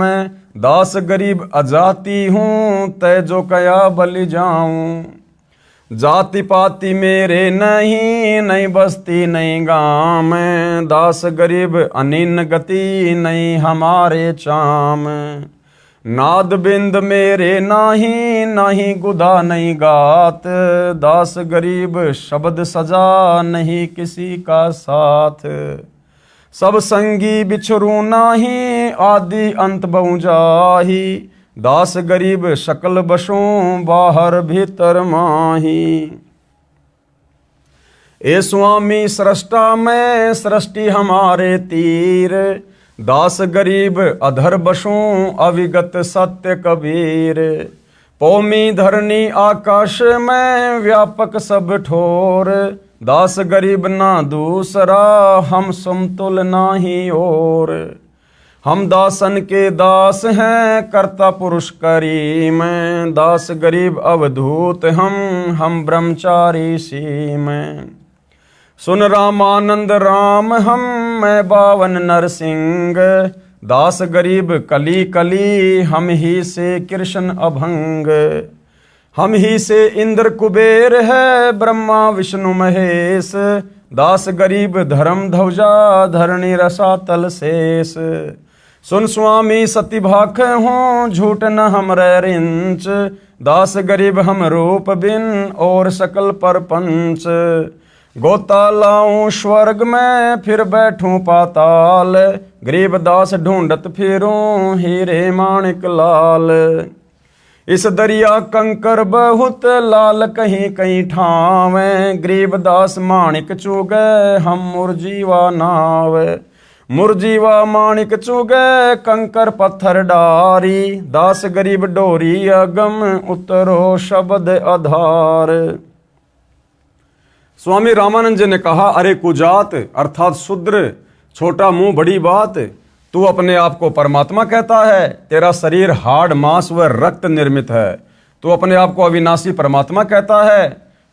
दास गरीब अजाति हूँ तय जो कया बलि जाऊं। जाति पाति मेरे नहीं नहीं बस्ती नहीं गाम, दास गरीब अनिन गति नहीं हमारे चाम। नाद बिंद मेरे नाही नाही गुदा नहीं गात, दास गरीब शब्द सजा नहीं किसी का साथ। सब संगी बिछरू नाही आदि अंत बहु जाही, दास गरीब शकल बसों बाहर भीतर माही। ए स्वामी सृष्टा में सृष्टि हमारे तीर, दास गरीब अधर बसों अविगत सत्य कबीर। पौमी धरनी आकाश में व्यापक सब ठोर, दास गरीब ना दूसरा हम समतुल नाही और। हम दासन के दास हैं कर्ता पुरुष करीम, दास गरीब अवधूत हम ब्रह्मचारी सीम। सुन रामानंद राम हम मैं 52 नरसिंह, दास गरीब कली कली, हम ही से कृष्ण अभंग। हम ही से इंद्र कुबेर है, ब्रह्मा विष्णु महेश। दास गरीब धर्म ध्वजा, धरणी रसा तल शेष। सुन स्वामी सती भाख हों, झूठ न हमरे रिंच। दास गरीब हम रूप बिन, और सकल पर पंच। गोता लाऊं स्वर्ग में, फिर बैठूं पाताल। गरीब दास ढूंढत फिरूं, हीरे माणिक लाल। इस दरिया कंकर बहुत, लाल कहीं कहीं ठावे। गरीब दास माणिक चुगे, हम मुरजीवा नाव। मुरजीवा माणिक चुगे, कंकर पत्थर डारी। दास गरीब डोरी अगम, उतरो शब्द आधार। स्वामी रामानंद जी ने कहा, अरे कुजात अर्थात शूद्र, छोटा मुंह बड़ी बात, तू अपने आप को परमात्मा कहता है। तेरा शरीर हाड़ मांस व रक्त निर्मित है। तू अपने आप को अविनाशी परमात्मा कहता है।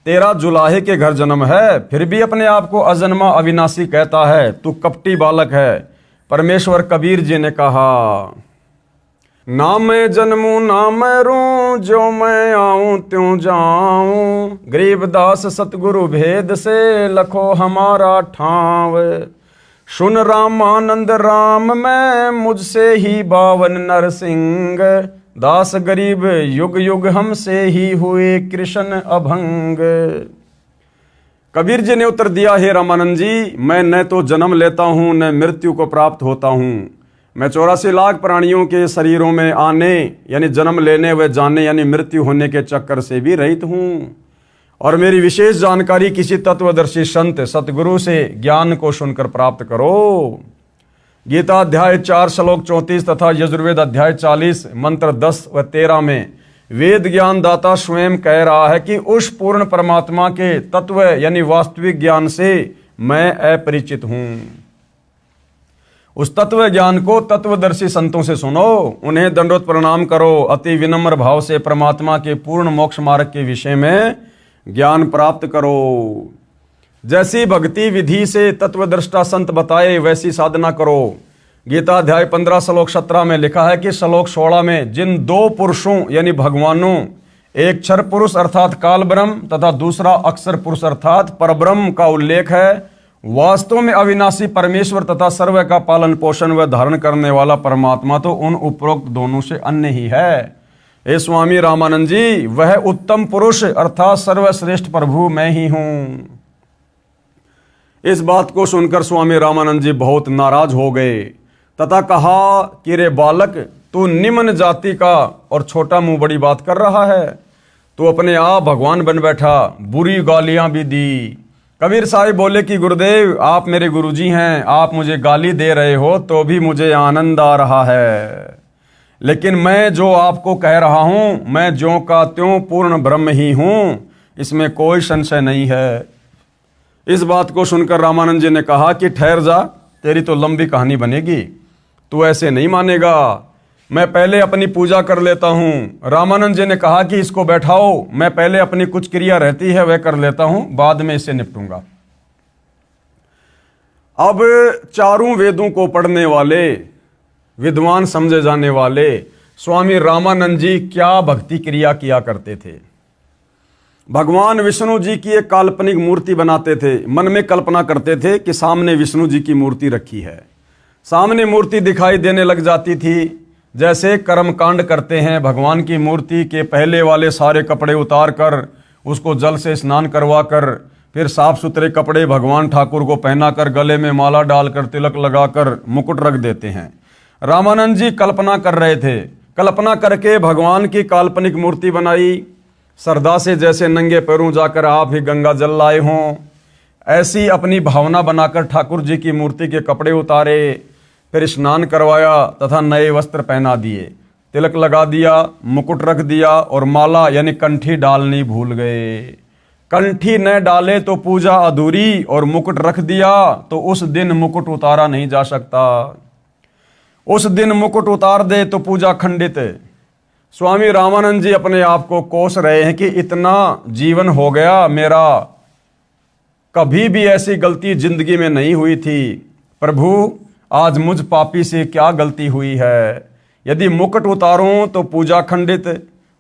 तेरा जुलाहे के घर जन्म है, फिर भी अपने आप को अजन्मा अविनाशी कहता है। तू कपटी बालक है। परमेश्वर कबीर जी ने कहा, ना मैं जन्मूं ना मैं रू, जो मैं आऊं त्यों जाऊं। गरीबदास सतगुरु भेद से, लखो हमारा ठाव। सुन रामानंद राम में, मुझसे ही बावन नरसिंह। दास गरीब युग युग हमसे ही हुए कृष्ण अभंग। कबीर जी ने उत्तर दिया, हे रामानंद जी, मैं न तो जन्म लेता हूं न मृत्यु को प्राप्त होता हूं। मैं 84 लाख प्राणियों के शरीरों में आने यानी जन्म लेने व जाने यानी मृत्यु होने के चक्कर से भी रहित हूं। और मेरी विशेष जानकारी किसी तत्वदर्शी संत सतगुरु से ज्ञान को सुनकर प्राप्त करो। गीता अध्याय 4 श्लोक 34 तथा यजुर्वेद अध्याय 40 मंत्र 10 व 13 में वेद ज्ञान दाता स्वयं कह रहा है कि उस पूर्ण परमात्मा के तत्व यानी वास्तविक ज्ञान से मैं अपरिचित हूं। उस तत्व ज्ञान को तत्वदर्शी संतों से सुनो, उन्हें दंडोत प्रणाम करो। अति विनम्र भाव से परमात्मा के पूर्ण मोक्ष मार्ग के विषय में ज्ञान प्राप्त करो। जैसी भक्ति विधि से तत्वदृष्टा संत बताए वैसी साधना करो। गीता अध्याय 15 श्लोक 17 में लिखा है कि श्लोक 16 में जिन दो पुरुषों यानी भगवानों, एक क्षर पुरुष अर्थात काल ब्रह्म तथा दूसरा अक्षर पुरुष अर्थात परब्रह्म का उल्लेख है, वास्तव में अविनाशी परमेश्वर तथा सर्व का पालन पोषण व धारण करने वाला परमात्मा तो उन उपरोक्त दोनों से अन्य ही है। हे स्वामी रामानंद जी, वह उत्तम पुरुष अर्थात सर्वश्रेष्ठ प्रभु मैं ही हूं। इस बात को सुनकर स्वामी रामानंद जी बहुत नाराज हो गए तथा कहा कि रे बालक, तू निम्न जाति का और छोटा मुंह बड़ी बात कर रहा है। तू अपने आप भगवान बन बैठा, बुरी गालियां भी दी। कबीर साहिब बोले कि गुरुदेव, आप मेरे गुरुजी हैं, आप मुझे गाली दे रहे हो तो भी मुझे आनंद आ रहा है, लेकिन मैं जो आपको कह रहा हूं, मैं ज्यों का त्यों पूर्ण ब्रह्म ही हूं, इसमें कोई संशय नहीं है। इस बात को सुनकर रामानंद जी ने कहा कि ठहर जा, तेरी तो लंबी कहानी बनेगी, तू ऐसे नहीं मानेगा, मैं पहले अपनी पूजा कर लेता हूं। रामानंद जी ने कहा कि इसको बैठाओ, मैं पहले अपनी कुछ क्रिया रहती है वह कर लेता हूं, बाद में इससे निपटूंगा। अब चारों वेदों को पढ़ने वाले विद्वान समझे जाने वाले स्वामी रामानंद जी क्या भक्ति क्रिया किया करते थे। भगवान विष्णु जी की एक काल्पनिक मूर्ति बनाते थे। मन में कल्पना करते थे कि सामने विष्णु जी की मूर्ति रखी है। सामने मूर्ति दिखाई देने लग जाती थी। जैसे कर्मकांड करते हैं, भगवान की मूर्ति के पहले वाले सारे कपड़े उतार कर उसको जल से स्नान करवा कर फिर साफ सुथरे कपड़े भगवान ठाकुर को पहनाकर गले में माला डालकर तिलक लगाकर मुकुट रख देते हैं। रामानंद जी कल्पना कर रहे थे। कल्पना करके भगवान की काल्पनिक मूर्ति बनाई। श्रद्धा से जैसे नंगे पैरों जाकर आप ही गंगा जल लाए हों, ऐसी अपनी भावना बनाकर ठाकुर जी की मूर्ति के कपड़े उतारे, फिर स्नान करवाया तथा नए वस्त्र पहना दिए, तिलक लगा दिया, मुकुट रख दिया और माला यानी कंठी डालनी भूल गए। कंठी न डाले तो पूजा अधूरी और मुकुट रख दिया तो उस दिन मुकुट उतारा नहीं जा सकता। उस दिन मुकुट उतार दे तो पूजा खंडित। स्वामी रामानंद जी अपने आप को कोस रहे हैं कि इतना जीवन हो गया मेरा, कभी भी ऐसी गलती जिंदगी में नहीं हुई थी। प्रभु, आज मुझ पापी से क्या गलती हुई है। यदि मुकुट उतारूं तो पूजा खंडित।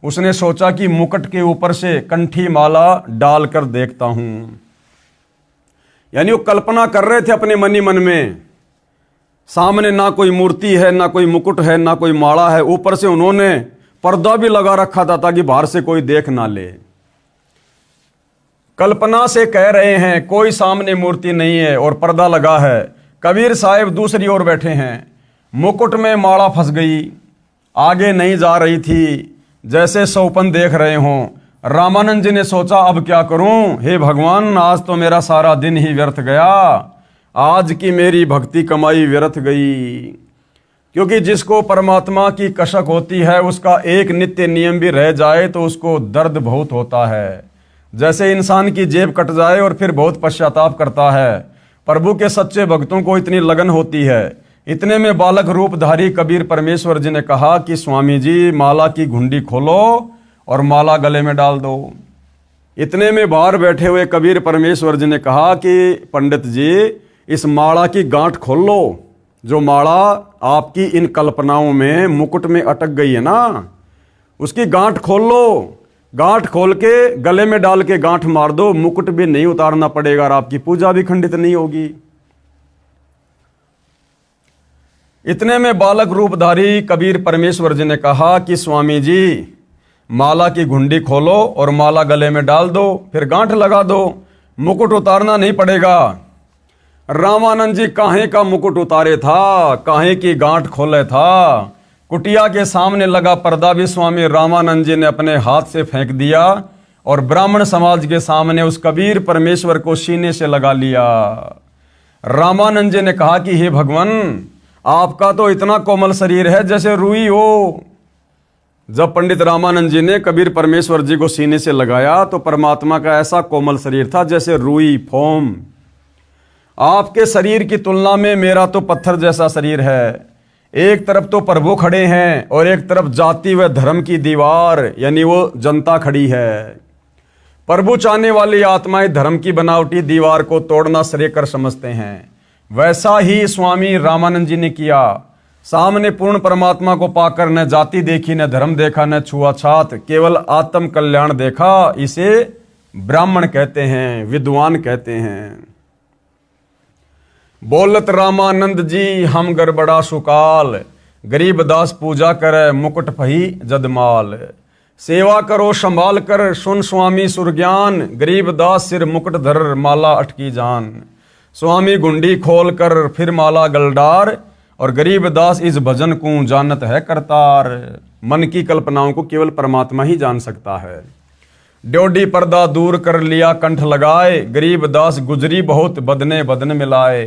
उसने सोचा कि मुकुट के ऊपर से कंठी माला डालकर देखता हूं। यानी वो कल्पना कर रहे थे अपने मन ही मन में, सामने ना कोई मूर्ति है, ना कोई मुकुट है, ना कोई माला है, ऊपर से उन्होंने पर्दा भी लगा रखा था ताकि बाहर से कोई देख ना ले। कल्पना से कह रहे हैं, कोई सामने मूर्ति नहीं है और पर्दा लगा है। कबीर साहब दूसरी ओर बैठे हैं, मुकुट में माला फंस गई, आगे नहीं जा रही थी, जैसे सौपन देख रहे हों। रामानंद जी ने सोचा अब क्या करूं, हे भगवान आज तो मेरा सारा दिन ही व्यर्थ गया, आज की मेरी भक्ति कमाई व्यर्थ गई। क्योंकि जिसको परमात्मा की कसक होती है उसका एक नित्य नियम भी रह जाए तो उसको दर्द बहुत होता है। जैसे इंसान की जेब कट जाए और फिर बहुत पश्चाताप करता है। प्रभु के सच्चे भक्तों को इतनी लगन होती है। इतने में बालक रूपधारी कबीर परमेश्वर जी ने कहा कि स्वामी जी माला की घुंडी खोलो और माला गले में डाल दो। इतने में बाहर बैठे हुए कबीर परमेश्वर जी ने कहा कि पंडित जी इस माला की गांठ खोल लो, जो माला आपकी इन कल्पनाओं में मुकुट में अटक गई है ना, उसकी गांठ खोल लो। गांठ खोल के गले में डाल के गांठ मार दो, मुकुट भी नहीं उतारना पड़ेगा और आपकी पूजा भी खंडित नहीं होगी। इतने में बालक रूपधारी कबीर परमेश्वर जी ने कहा कि स्वामी जी माला की घुंडी खोलो और माला गले में डाल दो, फिर गांठ लगा दो, मुकुट उतारना नहीं पड़ेगा। रामानंद जी काहे का मुकुट उतारे था, काहे की गांठ खोले था। कुटिया के सामने लगा पर्दा भी स्वामी रामानंद जी ने अपने हाथ से फेंक दिया और ब्राह्मण समाज के सामने उस कबीर परमेश्वर को सीने से लगा लिया। रामानंद जी ने कहा कि हे भगवान आपका तो इतना कोमल शरीर है जैसे रुई हो। जब पंडित रामानंद जी ने कबीर परमेश्वर जी को सीने से लगाया तो परमात्मा का ऐसा कोमल शरीर था जैसे रुई फोम। आपके शरीर की तुलना में मेरा तो पत्थर जैसा शरीर है। एक तरफ तो प्रभु खड़े हैं और एक तरफ जाति व धर्म की दीवार यानी वो जनता खड़ी है। प्रभु चाहने वाली आत्माएं धर्म की बनावटी दीवार को तोड़ना श्रेयकर समझते हैं। वैसा ही स्वामी रामानंद जी ने किया। सामने पूर्ण परमात्मा को पाकर न जाति देखी, न धर्म देखा, न छुआछात, केवल आत्म कल्याण देखा। इसे ब्राह्मण कहते हैं, विद्वान कहते हैं। बोलत रामानंद जी हम गड़बड़ा सुकाल, गरीब दास पूजा करे मुकुट फही जदमाल। सेवा करो संभाल कर सुन स्वामी सुरज्ञान, गरीब दास सिर मुकुट धर माला अटकी जान। स्वामी गुंडी खोल कर फिर माला गलडार, और गरीब दास इस भजन को जानत है करतार। मन की कल्पनाओं को केवल परमात्मा ही जान सकता है। ड्योढ़ी पर्दा दूर कर लिया कंठ लगाए, गरीब दास गुजरी बहुत बदने बदन मिलाए।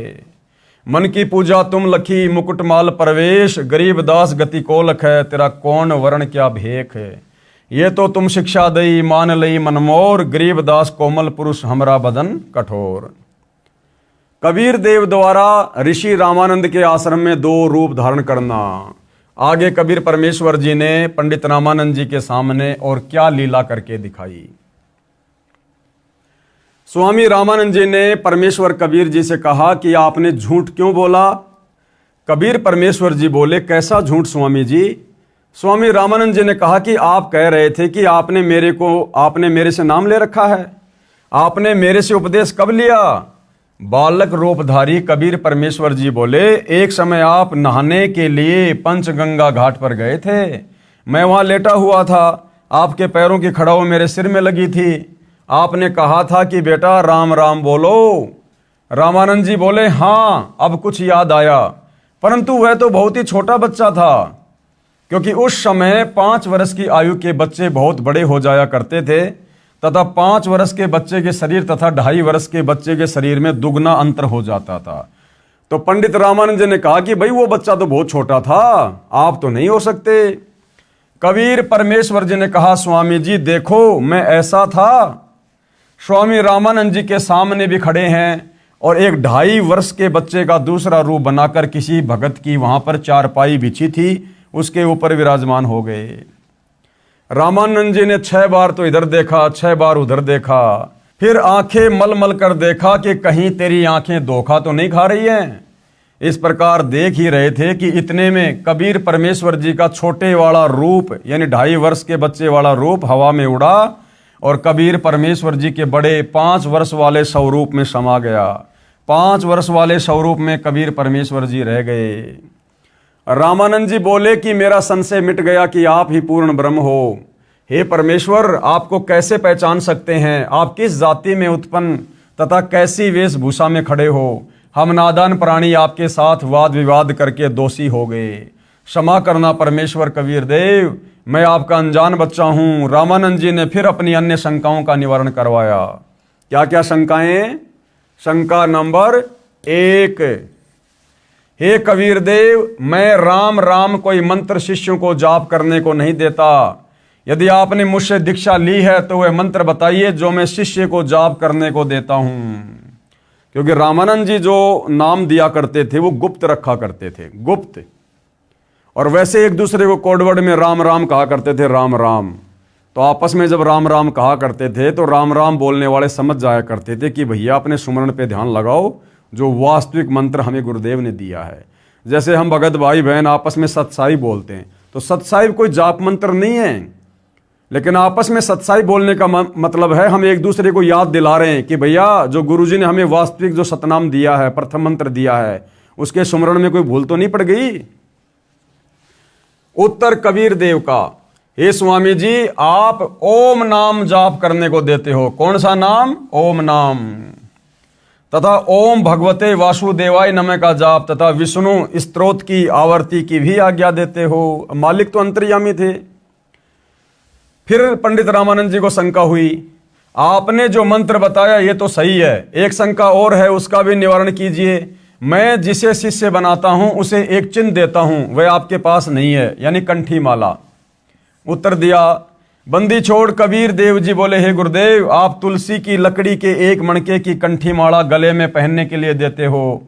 मन की पूजा तुम लखी मुकुट माल प्रवेश, गरीब दास गति को लख है तेरा कौन वर्ण क्या भेख है। ये तो तुम शिक्षा दई मान लई मनमोर, गरीब दास कोमल पुरुष हमरा बदन कठोर। कबीर देव द्वारा ऋषि रामानंद के आश्रम में दो रूप धारण करना। आगे कबीर परमेश्वर जी ने पंडित रामानंद जी के सामने और क्या लीला करके दिखाई। स्वामी रामानंद जी ने परमेश्वर कबीर जी से कहा कि आपने झूठ क्यों बोला। कबीर परमेश्वर जी बोले कैसा झूठ स्वामी जी। स्वामी रामानंद जी ने कहा कि आप कह रहे थे कि आपने मेरे से नाम ले रखा है, आपने मेरे से उपदेश कब लिया। बालक रूपधारी कबीर परमेश्वर जी बोले एक समय आप नहाने के लिए पंचगंगा घाट पर गए थे, मैं वहां लेटा हुआ था, आपके पैरों की खड़ाऊ मेरे सिर में लगी थी। आपने कहा था कि बेटा राम राम बोलो। रामानंद जी बोले हाँ अब कुछ याद आया, परंतु वह तो बहुत ही छोटा बच्चा था, क्योंकि उस समय 5 वर्ष की आयु के बच्चे बहुत बड़े हो जाया करते थे तथा 5 वर्ष के बच्चे के शरीर तथा 2.5 वर्ष के बच्चे के शरीर में दुगना अंतर हो जाता था। तो पंडित रामानंद जी ने कहा कि भाई वो बच्चा तो बहुत छोटा था, आप तो नहीं हो सकते। कबीर परमेश्वर जी ने कहा स्वामी जी देखो मैं ऐसा था। स्वामी रामानंद जी के सामने भी खड़े हैं और एक 2.5 वर्ष के बच्चे का दूसरा रूप बनाकर किसी भगत की वहां पर चारपाई बिछी थी उसके ऊपर विराजमान हो गए। रामानंद जी ने 6 बार तो इधर देखा, 6 बार उधर देखा, फिर आंखें मल मल कर देखा कि कहीं तेरी आंखें धोखा तो नहीं खा रही हैं। इस प्रकार देख ही रहे थे कि इतने में कबीर परमेश्वर जी का छोटे वाला रूप यानी 2.5 वर्ष के बच्चे वाला रूप हवा में उड़ा और कबीर परमेश्वर जी के बड़े 5 वर्ष वाले स्वरूप में समा गया। 5 वर्ष वाले स्वरूप में कबीर परमेश्वर जी रह गए। रामानंद जी बोले कि मेरा संशय मिट गया कि आप ही पूर्ण ब्रह्म हो। हे परमेश्वर, आपको कैसे पहचान सकते हैं? आप किस जाति में उत्पन्न तथा कैसी वेशभूषा में खड़े हो? हम नादान प्राणी आपके साथ वाद विवाद करके दोषी हो गए। क्षमा करना परमेश्वर कबीर देव, मैं आपका अनजान बच्चा हूं। रामानंद जी ने फिर अपनी अन्य शंकाओं का निवारण करवाया। क्या क्या शंकाएं? शंका नंबर 1, हे कबीर देव, मैं राम राम कोई मंत्र शिष्यों को जाप करने को नहीं देता। यदि आपने मुझसे दीक्षा ली है तो वह मंत्र बताइए जो मैं शिष्य को जाप करने को देता हूं। क्योंकि रामानंद जी जो नाम दिया करते थे वो गुप्त रखा करते थे, गुप्त। और वैसे एक दूसरे को कोडवर्ड में राम राम कहा करते थे, राम राम। तो आपस में जब राम राम कहा करते थे तो राम राम बोलने वाले समझ जाया करते थे कि भैया अपने सुमरण पे ध्यान लगाओ, जो वास्तविक मंत्र हमें गुरुदेव ने दिया है। जैसे हम भगत भाई बहन आपस में सतसाई बोलते हैं तो सतसाई कोई जाप मंत्र नहीं है, लेकिन आपस में सतसाई बोलने का मतलब है हम एक दूसरे को याद दिला रहे हैं कि भैया जो गुरुजी ने हमें वास्तविक जो सतनाम दिया है, प्रथम मंत्र दिया है, उसके सुमरण में कोई भूल तो नहीं पड़ गई। उत्तर कबीर देव का, हे स्वामी जी, आप ओम नाम जाप करने को देते हो। कौन सा नाम? ओम नाम। तथा ओम भगवते वासुदेवाय नमः का जाप तथा विष्णु स्तोत्र की आवर्ती की भी आज्ञा देते हो। मालिक तो अंतर्यामी थे। फिर पंडित रामानंद जी को शंका हुई, आपने जो मंत्र बताया ये तो सही है, एक शंका और है, उसका भी निवारण कीजिए। मैं जिसे शिष्य बनाता हूं उसे एक चिन्ह देता हूं, वह आपके पास नहीं है, यानी कंठी माला। उत्तर दिया, बंदी छोड़ कबीर देव जी बोले, हे गुरुदेव, आप तुलसी की लकड़ी के एक मणके की कंठी माला गले में पहनने के लिए देते हो।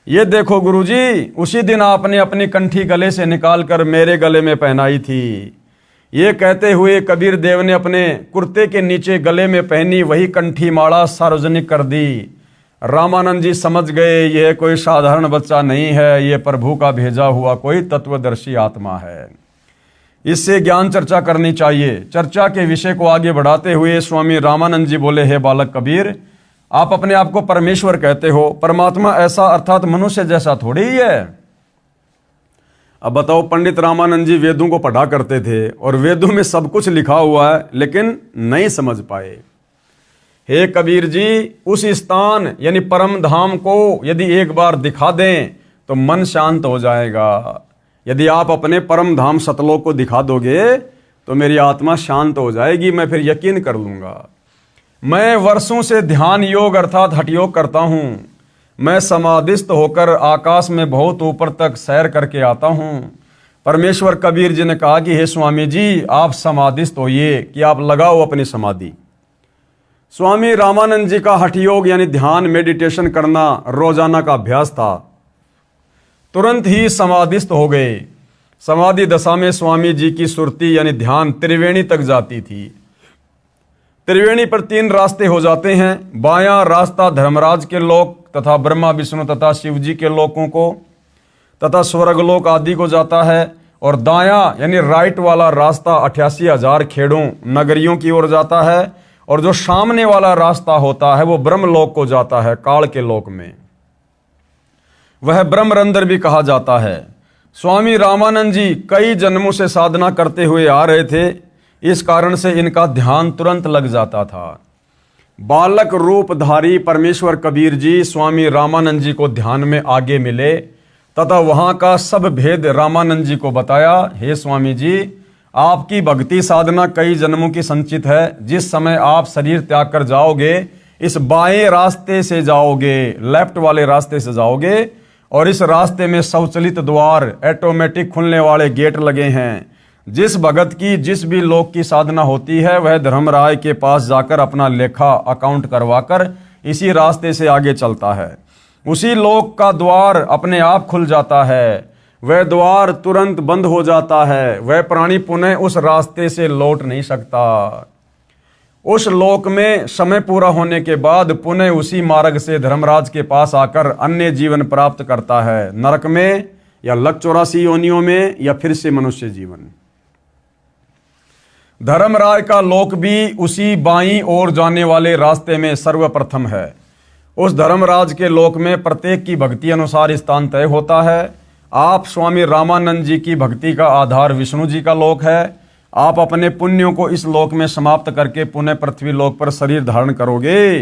ये देखो गुरुजी, उसी दिन आपने अपनी कंठी गले से निकालकर मेरे गले में पहनाई थी। ये कहते हुए कबीर देव ने अपने कुर्ते के नीचे गले में पहनी वही कंठी माला सार्वजनिक कर दी। रामानंद जी समझ गए यह कोई साधारण बच्चा नहीं है, यह प्रभु का भेजा हुआ कोई तत्वदर्शी आत्मा है। इससे ज्ञान चर्चा करनी चाहिए। चर्चा के विषय को आगे बढ़ाते हुए स्वामी रामानंद जी बोले, हे बालक कबीर, आप अपने आप को परमेश्वर कहते हो, परमात्मा ऐसा अर्थात मनुष्य जैसा थोड़ी ही है। अब बताओ, पंडित रामानंद जी वेदों को पढ़ा करते थे और वेदों में सब कुछ लिखा हुआ है लेकिन नहीं समझ पाए। हे कबीर जी, उस स्थान यानी परम धाम को यदि एक बार दिखा दें तो मन शांत हो जाएगा। यदि आप अपने परम धाम सतलोक को दिखा दोगे तो मेरी आत्मा शांत हो जाएगी, मैं फिर यकीन कर लूंगा। मैं वर्षों से ध्यान योग अर्थात हठ योग करता हूं। मैं समाधिस्थ होकर आकाश में बहुत ऊपर तक सैर करके आता हूं। परमेश्वर कबीर जी ने कहा कि हे स्वामी जी, आप समाधिस्थ होइए, कि आप लगाओ अपनी समाधि। स्वामी रामानंद जी का हठ योग यानी ध्यान मेडिटेशन करना रोजाना का अभ्यास था। तुरंत ही समाधिस्थ हो गए। समाधि दशा में स्वामी जी की सुरती यानी ध्यान त्रिवेणी तक जाती थी। त्रिवेणी पर 3 रास्ते हो जाते हैं। बायां रास्ता धर्मराज के लोक तथा ब्रह्मा विष्णु तथा शिव जी के लोकों को तथा स्वर्गलोक आदि को जाता है, और दायां यानी राइट वाला रास्ता 88,000 खेड़ों नगरियों की ओर जाता है, और जो सामने वाला रास्ता होता है वो ब्रह्मलोक को जाता है, काल के लोक में। वह ब्रह्मरंध्र भी कहा जाता है। स्वामी रामानंद जी कई जन्मों से साधना करते हुए आ रहे थे, इस कारण से इनका ध्यान तुरंत लग जाता था। बालक रूपधारी परमेश्वर कबीर जी स्वामी रामानंद जी को ध्यान में आगे मिले तथा वहां का सब भेद रामानंद जी को बताया। हे स्वामी जी, आपकी भक्ति साधना कई जन्मों की संचित है। जिस समय आप शरीर त्याग कर जाओगे, इस बाएं रास्ते से जाओगे, लेफ्ट वाले रास्ते से जाओगे, और इस रास्ते में स्वचालित द्वार, ऑटोमेटिक खुलने वाले गेट लगे हैं। जिस भगत की जिस भी लोक की साधना होती है वह धर्मराय के पास जाकर अपना लेखा अकाउंट करवाकर इसी रास्ते से आगे चलता है। उसी लोक का द्वार अपने आप खुल जाता है, वह द्वार तुरंत बंद हो जाता है। वह प्राणी पुनः उस रास्ते से लौट नहीं सकता। उस लोक में समय पूरा होने के बाद पुनः उसी मार्ग से धर्मराज के पास आकर अन्य जीवन प्राप्त करता है, नरक में या लक 84 योनियों में या फिर से मनुष्य जीवन। धर्मराज का लोक भी उसी बाईं ओर जाने वाले रास्ते में सर्वप्रथम है। उस धर्मराज के लोक में प्रत्येक की भक्ति अनुसार स्थान तय होता है। आप स्वामी रामानंद जी की भक्ति का आधार विष्णु जी का लोक है। आप अपने पुण्यों को इस लोक में समाप्त करके पुनः पृथ्वी लोक पर शरीर धारण करोगे।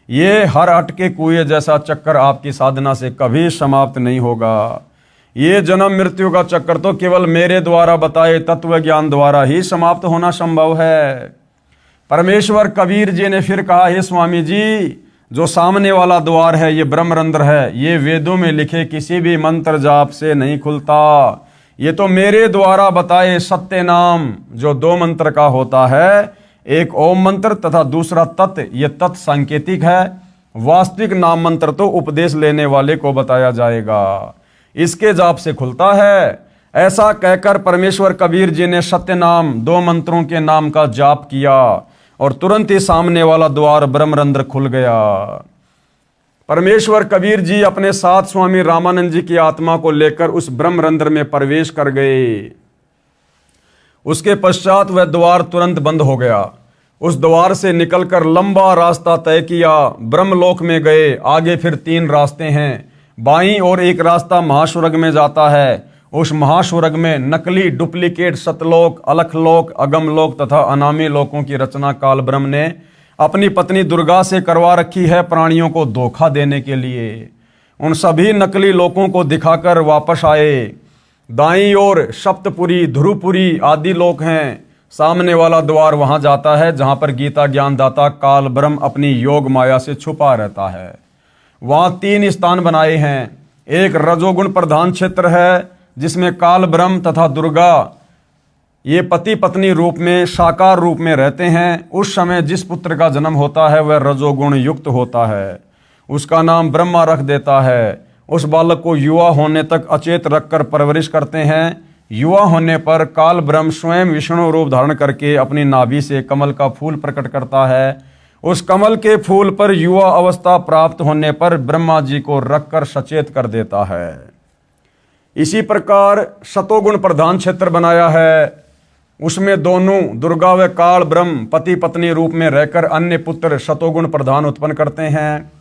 ये हर अटके कुएं जैसा चक्कर आपकी साधना से कभी समाप्त नहीं होगा। ये जन्म मृत्यु का चक्कर तो केवल मेरे द्वारा बताए तत्व ज्ञान द्वारा ही समाप्त होना संभव है। परमेश्वर कबीर जी ने फिर कहा, हे स्वामी जी, जो सामने वाला द्वार है ये ब्रह्मरंध्र है, ये वेदों में लिखे किसी भी मंत्र जाप से नहीं खुलता। ये तो मेरे द्वारा बताए सत्य नाम जो 2 मंत्र का होता है, एक ओम मंत्र तथा दूसरा तत्, ये तत् सांकेतिक है। वास्तविक नाम मंत्र तो उपदेश लेने वाले को बताया जाएगा, इसके जाप से खुलता है। ऐसा कहकर परमेश्वर कबीर जी ने सत्य नाम 2 मंत्रों के नाम का जाप किया और तुरंत ही सामने वाला द्वार ब्रह्मरंध्र खुल गया। परमेश्वर कबीर जी अपने साथ स्वामी रामानंद जी की आत्मा को लेकर उस ब्रह्मरंध्र में प्रवेश कर गए। उसके पश्चात वह द्वार तुरंत बंद हो गया। उस द्वार से निकलकर लंबा रास्ता तय किया, ब्रह्मलोक में गए। आगे फिर 3 रास्ते हैं। बाईं ओर एक रास्ता महास्वर्ग में जाता है। उस महास्वर्ग में नकली डुप्लीकेट सतलोक, अलखलोक, अगमलोक तथा अनामी लोकों की रचना काल ब्रह्म ने अपनी पत्नी दुर्गा से करवा रखी है, प्राणियों को धोखा देने के लिए। उन सभी नकली लोकों को दिखाकर वापस आए। दाईं ओर सप्तपुरी, ध्रुवपुरी आदि लोक हैं। सामने वाला द्वार वहां जाता है जहां पर गीता ज्ञानदाता काल ब्रह्म अपनी योग माया से छुपा रहता है। वहां 3 स्थान बनाए हैं। एक रजोगुण प्रधान क्षेत्र है जिसमें काल ब्रह्म तथा दुर्गा ये पति पत्नी रूप में साकार रूप में रहते हैं। उस समय जिस पुत्र का जन्म होता है वह रजोगुण युक्त होता है, उसका नाम ब्रह्मा रख देता है। उस बालक को युवा होने तक अचेत रखकर परवरिश करते हैं। युवा होने पर काल ब्रह्म स्वयं विष्णु रूप धारण करके अपनी नाभि से कमल का फूल प्रकट करता है। उस कमल के फूल पर युवा अवस्था प्राप्त होने पर ब्रह्मा जी को रखकर सचेत कर देता है। इसी प्रकार शतोगुण प्रधान क्षेत्र बनाया है। उसमें दोनों दुर्गा व काल ब्रह्म पति पत्नी रूप में रहकर अन्य पुत्र शतोगुण प्रधान उत्पन्न करते हैं।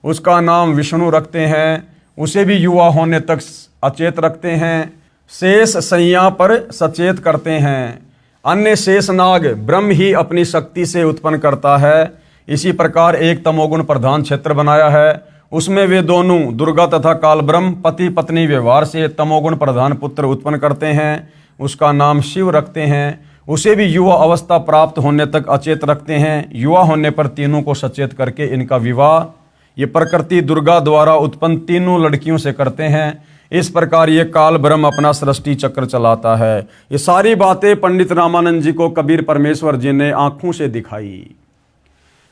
उसका नाम विष्णु रखते हैं। उसे भी युवा होने तक अचेत रखते हैं। शेष सैया पर सचेत करते हैं। अन्य शेष नाग ब्रह्म ही अपनी शक्ति से उत्पन्न करता है। इसी प्रकार एक तमोगुण प्रधान क्षेत्र बनाया है। उसमें वे दोनों दुर्गा तथा काल ब्रह्म पति पत्नी व्यवहार से तमोगुण प्रधान पुत्र उत्पन्न करते हैं। उसका नाम शिव रखते हैं। उसे भी युवा अवस्था प्राप्त होने तक अचेत रखते हैं। युवा होने पर तीनों को सचेत करके इनका विवाह ये प्रकृति दुर्गा द्वारा उत्पन्न तीनों लड़कियों से करते हैं। इस प्रकार ये काल ब्रह्म अपना सृष्टि चक्र चलाता है। ये सारी बातें पंडित रामानंद जी को कबीर परमेश्वर जी ने आंखों से दिखाई।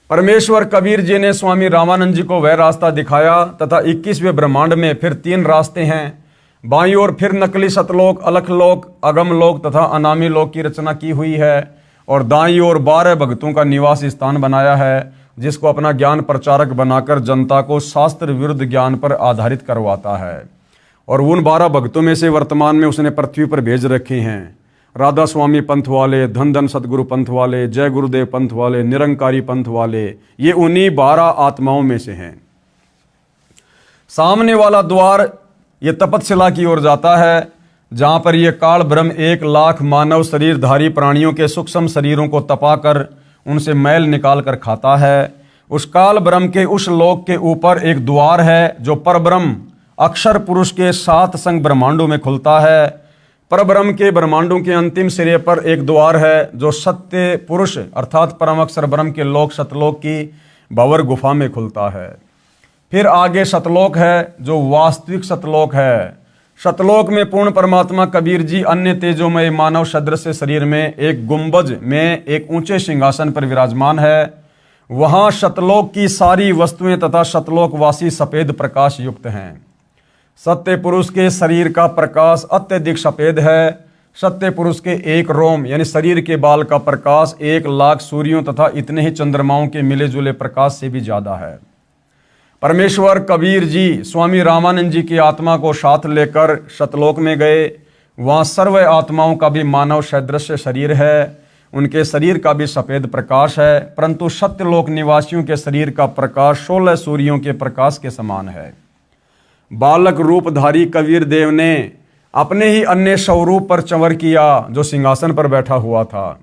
परमेश्वर कबीर जी ने स्वामी रामानंद जी को वह रास्ता दिखाया तथा 21वें ब्रह्मांड में फिर 3 रास्ते हैं। बाईं ओर फिर नकली सतलोक, अलखलोक, अगमलोक तथा अनामी लोक की रचना की हुई है और दाईं ओर 12 भक्तों का निवास स्थान बनाया है, जिसको अपना ज्ञान प्रचारक बनाकर जनता को शास्त्र विरुद्ध ज्ञान पर आधारित करवाता है। और उन 12 भक्तों में से वर्तमान में उसने पृथ्वी पर भेज रखे हैं राधा स्वामी पंथ वाले, धन धन सतगुरु पंथ वाले, जय गुरुदेव पंथ वाले, निरंकारी पंथ वाले। ये उन्हीं 12 आत्माओं में से हैं। सामने वाला द्वार ये तपतशिला की ओर जाता है, जहां पर ये काल ब्रह्म 1 लाख मानव शरीरधारी प्राणियों के सूक्ष्म शरीरों को तपाकर उनसे मैल निकाल कर खाता है। उस काल ब्रह्म के उस लोक के ऊपर एक द्वार है जो परब्रह्म अक्षर पुरुष के 7 संग ब्रह्मांडों में खुलता है। परब्रह्म के ब्रह्मांडों के अंतिम सिरे पर एक द्वार है जो सत्य पुरुष अर्थात परम अक्षर ब्रह्म के लोक सतलोक की भंवर गुफा में खुलता है। फिर आगे सतलोक है जो वास्तविक सतलोक है। सतलोक में पूर्ण परमात्मा कबीर जी अन्य तेजोमय मानव सदृश शरीर में एक गुंबज में एक ऊंचे सिंहासन पर विराजमान है। वहां सतलोक की सारी वस्तुएं तथा सतलोकवासी सफेद प्रकाश युक्त हैं। सत्य पुरुष के शरीर का प्रकाश अत्यधिक सफेद है। सत्य पुरुष के एक रोम यानी शरीर के बाल का प्रकाश 1,00,000 सूर्यों तथा इतने ही चंद्रमाओं के मिले जुले प्रकाश से भी ज्यादा है। परमेश्वर कबीर जी स्वामी रामानंद जी की आत्मा को साथ लेकर सतलोक में गए। वहाँ सर्व आत्माओं का भी मानव सदृश शरीर है, उनके शरीर का भी सफेद प्रकाश है, परंतु सत्यलोक निवासियों के शरीर का प्रकाश 16 सूर्यों के प्रकाश के समान है। बालक रूपधारी कबीर देव ने अपने ही अन्य स्वरूप पर चंवर किया जो सिंहासन पर बैठा हुआ था।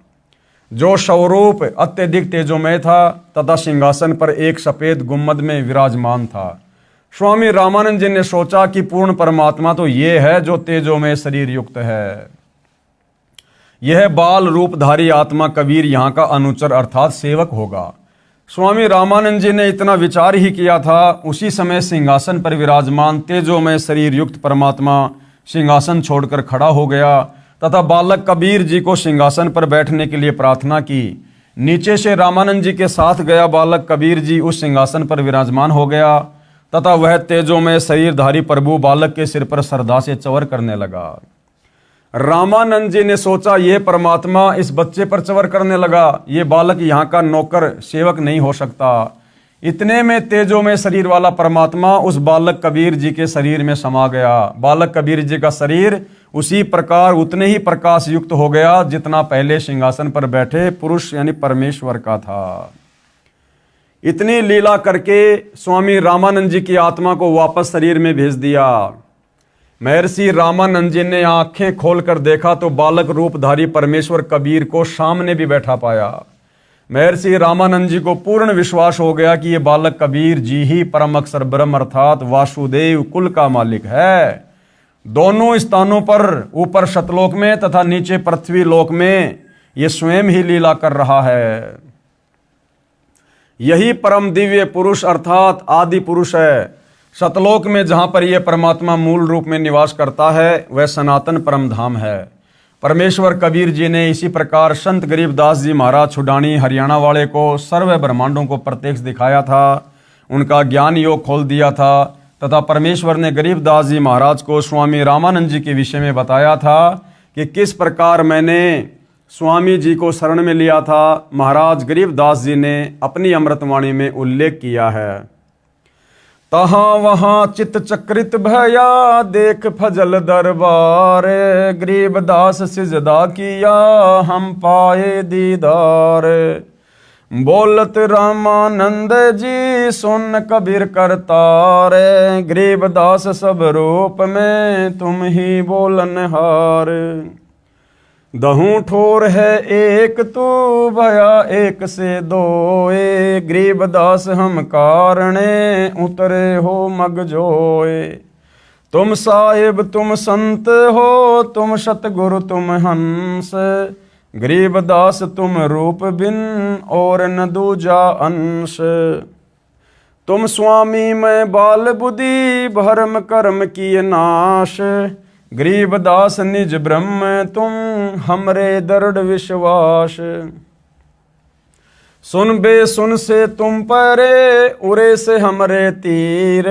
जो स्वरूप अत्यधिक तेजोमय था तथा सिंहासन पर एक सफेद गुम्मद में विराजमान था। स्वामी रामानंद जी ने सोचा कि पूर्ण परमात्मा तो ये है जो तेजोमय शरीर युक्त है। यह बाल रूपधारी आत्मा कबीर यहाँ का अनुचर अर्थात सेवक होगा। स्वामी रामानंद जी ने इतना विचार ही किया था, उसी समय सिंहासन पर विराजमान तेजोमय शरीर युक्त परमात्मा सिंहासन छोड़कर खड़ा हो गया तथा बालक कबीर जी को सिंहासन पर बैठने के लिए प्रार्थना की। नीचे से रामानंद जी के साथ गया बालक कबीर जी उस सिंहासन पर विराजमान हो गया तथा वह तेजोमय शरीरधारी प्रभु बालक के सिर पर श्रद्धा से चंवर करने लगा। रामानंद जी ने सोचा ये परमात्मा इस बच्चे पर चंवर करने लगा, ये बालक यहाँ का नौकर सेवक नहीं हो सकता। इतने में तेजोमय शरीर वाला परमात्मा उस बालक कबीर जी के शरीर में समा गया। बालक कबीर जी का शरीर उसी प्रकार उतने ही प्रकाश युक्त हो गया जितना पहले सिंहासन पर बैठे पुरुष यानी परमेश्वर का था। इतनी लीला करके स्वामी रामानंद जी की आत्मा को वापस शरीर में भेज दिया। महर्षि रामानंद जी ने आंखें खोलकर देखा तो बालक रूपधारी परमेश्वर कबीर को सामने भी बैठा पाया। महर्षि रामानंद जी को पूर्ण विश्वास हो गया कि ये बालक कबीर जी ही परम अक्षर ब्रह्म अर्थात वासुदेव कुल का मालिक है। दोनों स्थानों पर ऊपर सतलोक में तथा नीचे पृथ्वी लोक में ये स्वयं ही लीला कर रहा है। यही परम दिव्य पुरुष अर्थात आदि पुरुष है। सतलोक में जहां पर यह परमात्मा मूल रूप में निवास करता है वह सनातन परम धाम है। परमेश्वर कबीर जी ने इसी प्रकार संत गरीबदास जी महाराज छुडानी हरियाणा वाले को सर्व ब्रह्मांडों को प्रत्यक्ष दिखाया था, उनका ज्ञान योग खोल दिया था तथा परमेश्वर ने गरीबदास जी महाराज को स्वामी रामानंद जी के विषय में बताया था कि किस प्रकार मैंने स्वामी जी को शरण में लिया था। महाराज गरीबदास जी ने अपनी अमृतवाणी में उल्लेख किया है, तहाँ वहाँ चित चक्रित भया देख फजल दरबार, गरीबदास सिजदा किया हम पाए दीदार। बोलत रामानंद जी सुन कबीर करतार, गरीबदास सब रूप में तुम ही बोलनहार। दहूं ठोर है एक तू भया एक से दोए, गरीबदास हम कारणे उतरे हो मग जोए। तुम साहिब तुम संत हो तुम सतगुरु तुम हंस, गरीबदास तुम रूप बिन और न दूजा अंश। तुम स्वामी मैं बाल बुद्धि भरम कर्म किए नाश, गरीबदास निज ब्रह्म तुम हमरे दृढ़ विश्वास। सुन बे सुन से तुम परे उरे से हमरे तीर,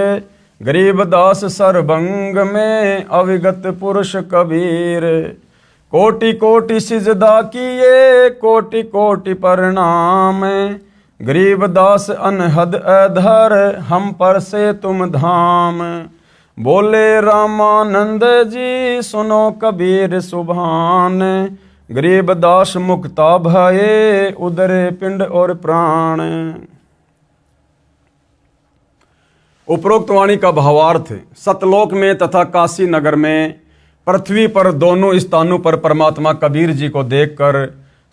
गरीबदास सरभंग में अविगत पुरुष कबीर। कोटि कोटि सिजदा किए कोटि कोटि प्रणाम, गरीबदास अनहद अधर हम पर से तुम धाम। बोले रामानंद जी सुनो कबीर सुभान, गरीबदास मुक्ता भये उदरे पिंड और प्राण। उपरोक्त वाणी का भावार्थ, सतलोक में तथा काशी नगर में पृथ्वी पर दोनों स्थानों पर परमात्मा कबीर जी को देखकर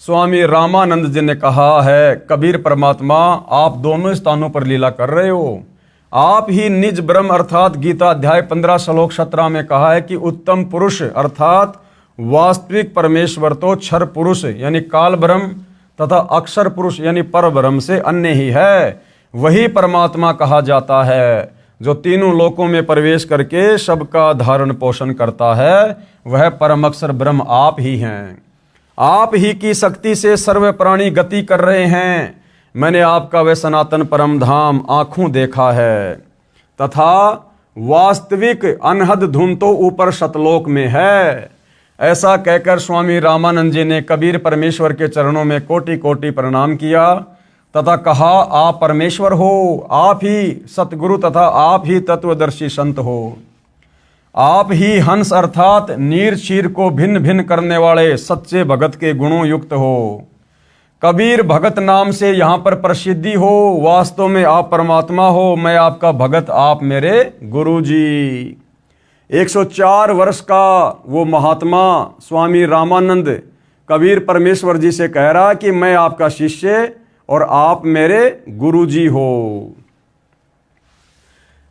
स्वामी रामानंद जी ने कहा है, कबीर परमात्मा आप दोनों स्थानों पर लीला कर रहे हो। आप ही निज ब्रह्म अर्थात गीता अध्याय 15 श्लोक 17 में कहा है कि उत्तम पुरुष अर्थात वास्तविक परमेश्वर तो क्षर पुरुष यानी काल ब्रह्म तथा अक्षर पुरुष यानी पर ब्रह्म से अन्य ही है। वही परमात्मा कहा जाता है जो तीनों लोकों में प्रवेश करके सबका धारण पोषण करता है, वह परम अक्षर ब्रह्म आप ही हैं। आप ही की शक्ति से सर्व प्राणी गति कर रहे हैं। मैंने आपका वह सनातन परम धाम आंखों देखा है तथा वास्तविक अनहद धुन तो ऊपर सतलोक में है। ऐसा कहकर स्वामी रामानंद जी ने कबीर परमेश्वर के चरणों में कोटि कोटि प्रणाम किया तथा कहा, आप परमेश्वर हो, आप ही सतगुरु तथा आप ही तत्वदर्शी संत हो। आप ही हंस अर्थात नीर क्षीर को भिन्न भिन्न करने वाले सच्चे भगत के गुणों युक्त हो। कबीर भगत नाम से यहाँ पर प्रसिद्धि हो, वास्तव में आप परमात्मा हो, मैं आपका भगत, आप मेरे गुरु जी। 104 वर्ष का वो महात्मा स्वामी रामानंद कबीर परमेश्वर जी से कह रहा कि मैं आपका शिष्य और आप मेरे गुरु जी हो।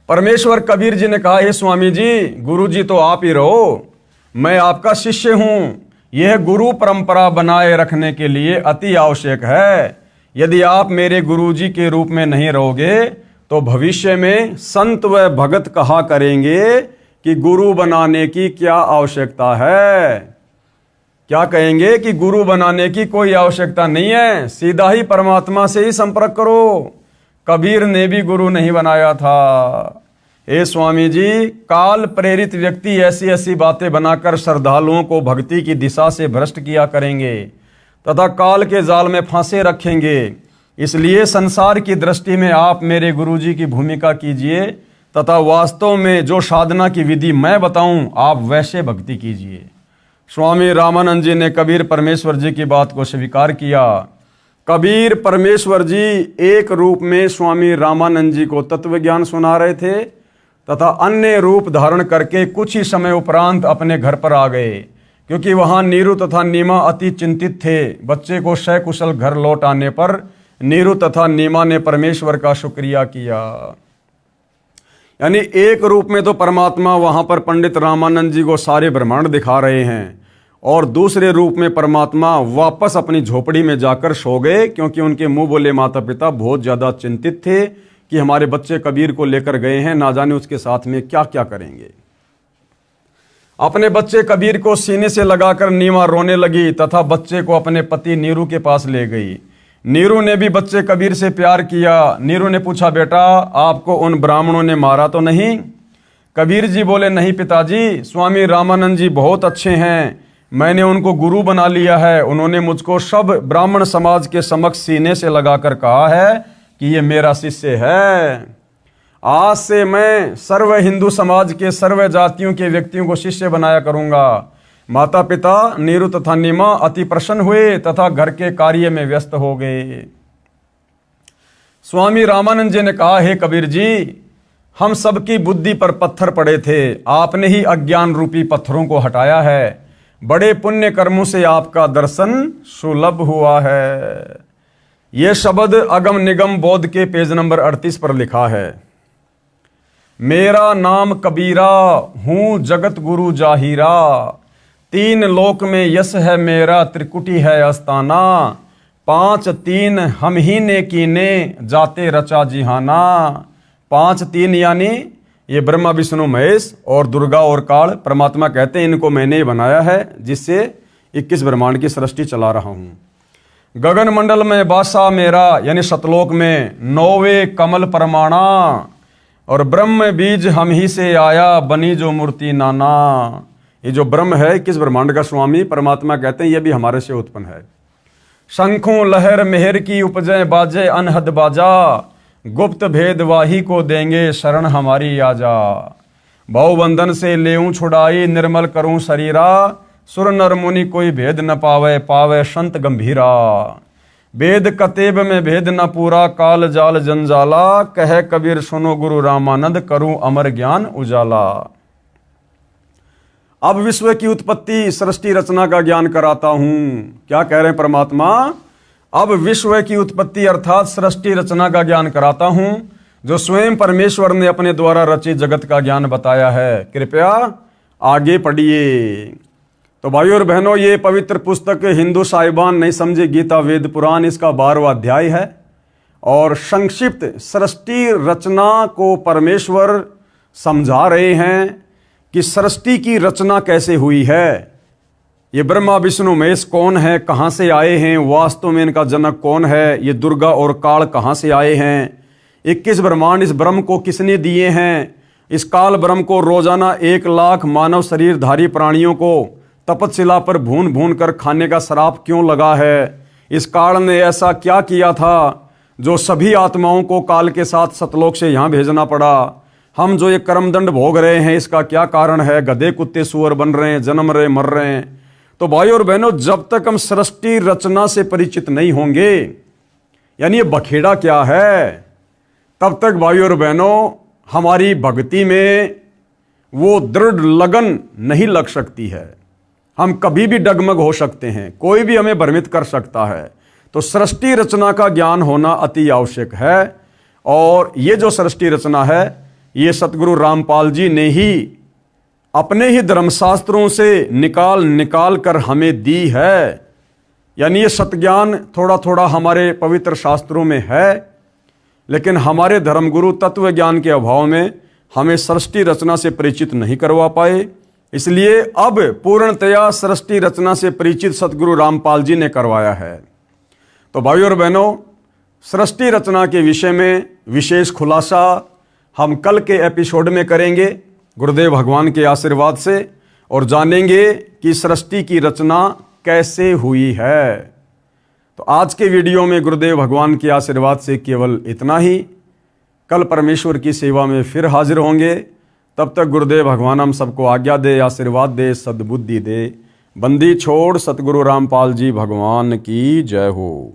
परमेश्वर कबीर जी ने कहा, हे स्वामी जी, गुरु जी तो आप ही रहो, मैं आपका शिष्य हूं। यह गुरु परंपरा बनाए रखने के लिए अति आवश्यक है। यदि आप मेरे गुरु जी के रूप में नहीं रहोगे तो भविष्य में संत व भगत कहा करेंगे कि गुरु बनाने की क्या आवश्यकता है। क्या कहेंगे कि गुरु बनाने की कोई आवश्यकता नहीं है, सीधा ही परमात्मा से ही संपर्क करो। कबीर ने भी गुरु नहीं बनाया था। हे स्वामी जी, काल प्रेरित व्यक्ति ऐसी ऐसी बातें बनाकर श्रद्धालुओं को भक्ति की दिशा से भ्रष्ट किया करेंगे तथा काल के जाल में फांसे रखेंगे। इसलिए संसार की दृष्टि में आप मेरे गुरुजी की भूमिका कीजिए तथा वास्तव में जो साधना की विधि मैं बताऊं आप वैसे भक्ति कीजिए। स्वामी रामानंद जी ने कबीर परमेश्वर जी की बात को स्वीकार किया। कबीर परमेश्वर जी एक रूप में स्वामी रामानंद जी को तत्व ज्ञान सुना रहे थे तथा अन्य रूप धारण करके कुछ ही समय उपरांत अपने घर पर आ गए, क्योंकि वहां नीरू तथा नीमा अति चिंतित थे। बच्चे को सकुशल घर लौट आने पर नीरू तथा नीमा ने परमेश्वर का शुक्रिया किया। यानी एक रूप में तो परमात्मा वहां पर पंडित रामानंद जी को सारे ब्रह्मांड दिखा रहे हैं और दूसरे रूप में परमात्मा वापस अपनी झोपड़ी में जाकर सो गए, क्योंकि उनके मुंह बोले माता पिता बहुत ज्यादा चिंतित थे कि हमारे बच्चे कबीर को लेकर गए हैं, ना जाने उसके साथ में क्या क्या करेंगे। अपने बच्चे कबीर को सीने से लगाकर नीमा रोने लगी तथा बच्चे को अपने पति नीरू के पास ले गई। नीरू ने भी बच्चे कबीर से प्यार किया। नीरू ने पूछा, बेटा आपको उन ब्राह्मणों ने मारा तो नहीं? कबीर जी बोले, नहीं पिताजी, स्वामी रामानंद जी बहुत अच्छे हैं, मैंने उनको गुरु बना लिया है। उन्होंने मुझको सब ब्राह्मण समाज के समक्ष सीने से लगाकर कहा है कि ये मेरा शिष्य है। आज से मैं सर्व हिंदू समाज के सर्व जातियों के व्यक्तियों को शिष्य बनाया करूंगा। माता पिता नीरू तथा नीमा अति प्रसन्न हुए तथा घर के कार्य में व्यस्त हो गए। स्वामी रामानंद जी ने कहा, हे कबीर जी, हम सबकी बुद्धि पर पत्थर पड़े थे, आपने ही अज्ञान रूपी पत्थरों को हटाया है। बड़े पुण्य कर्मों से आपका दर्शन सुलभ हुआ है। यह शब्द अगम निगम बोध के पेज नंबर 38 पर लिखा है। मेरा नाम कबीरा, हूं जगत गुरु जाहिरा, तीन लोक में यश है मेरा, त्रिकुटी है अस्ताना, 5 3 हम ही ने कीने, जाते रचा जिहाना। 5 3 यानी ये ब्रह्मा विष्णु महेश और दुर्गा और काल परमात्मा कहते हैं, इनको मैंने ही बनाया है, जिससे 21 ब्रह्मांड की सृष्टि चला रहा हूं। गगन मंडल में बासा मेरा, यानी सतलोक में 9वें कमल परमाणा, और ब्रह्म बीज हम ही से आया, बनी जो मूर्ति नाना। ये जो ब्रह्म है 21 ब्रह्मांड का स्वामी परमात्मा कहते हैं, ये भी हमारे से उत्पन्न है। शंखों लहर मेहर की उपजय बाजे अनहद बाजा, गुप्त भेद वाही को देंगे शरण हमारी आजा। बहुबंधन से लेऊं छुड़ाई, निर्मल करूं शरीरा, सुर नर मुनि कोई भेद न पावे, पावे संत गंभीरा। वेद कतेब में भेद न पूरा, काल जाल जंजाला, कहे कबीर सुनो गुरु रामानंद, करूं अमर ज्ञान उजाला। अब विश्व की उत्पत्ति सृष्टि रचना का ज्ञान कराता हूं। क्या कह रहे हैं परमात्मा? अब विश्व की उत्पत्ति अर्थात सृष्टि रचना का ज्ञान कराता हूं, जो स्वयं परमेश्वर ने अपने द्वारा रचित जगत का ज्ञान बताया है। कृपया आगे पढ़िए। तो भाइयों और बहनों, ये पवित्र पुस्तक हिंदू साहिबान नहीं समझे गीता वेद पुराण, इसका 12वां अध्याय है और संक्षिप्त सृष्टि रचना को परमेश्वर समझा रहे हैं कि सृष्टि की रचना कैसे हुई है। ये ब्रह्मा विष्णु महेश कौन है, कहाँ से आए हैं, वास्तव में इनका जनक कौन है, ये दुर्गा और काल कहाँ से आए हैं, 21 ब्रह्मांड इस ब्रह्म को किसने दिए हैं। इस काल ब्रह्म को रोजाना 1 लाख मानव शरीरधारी प्राणियों को तपतशिला पर भून भून कर खाने का श्राप क्यों लगा है? इस काल ने ऐसा क्या किया था जो सभी आत्माओं को काल के साथ सतलोक से यहाँ भेजना पड़ा? हम जो ये कर्मदंड भोग रहे हैं इसका क्या कारण है? गधे कुत्ते सुअर बन रहे हैं, जन्म रहे, मर रहे हैं। तो भाइयों और बहनों, जब तक हम सृष्टि रचना से परिचित नहीं होंगे, यानी ये बखेड़ा क्या है, तब तक भाइयों और बहनों हमारी भक्ति में वो दृढ़ लगन नहीं लग सकती है। हम कभी भी डगमग हो सकते हैं, कोई भी हमें भ्रमित कर सकता है। तो सृष्टि रचना का ज्ञान होना अति आवश्यक है। और ये जो सृष्टि रचना है ये सतगुरु रामपाल जी ने ही अपने ही धर्मशास्त्रों से निकाल कर हमें दी है। यानी ये सतज्ञान थोड़ा थोड़ा हमारे पवित्र शास्त्रों में है, लेकिन हमारे धर्मगुरु तत्व ज्ञान के अभाव में हमें सृष्टि रचना से परिचित नहीं करवा पाए। इसलिए अब पूर्णतया सृष्टि रचना से परिचित सतगुरु रामपाल जी ने करवाया है। तो भाइयों और बहनों, सृष्टि रचना के विषय में विशेष खुलासा हम कल के एपिसोड में करेंगे गुरुदेव भगवान के आशीर्वाद से, और जानेंगे कि सृष्टि की रचना कैसे हुई है। तो आज के वीडियो में गुरुदेव भगवान के आशीर्वाद से केवल इतना ही। कल परमेश्वर की सेवा में फिर हाजिर होंगे। तब तक गुरुदेव भगवान हम सबको आज्ञा दे, आशीर्वाद दे, सद्बुद्धि दे। बंदी छोड़ सतगुरु रामपाल जी भगवान की जय हो।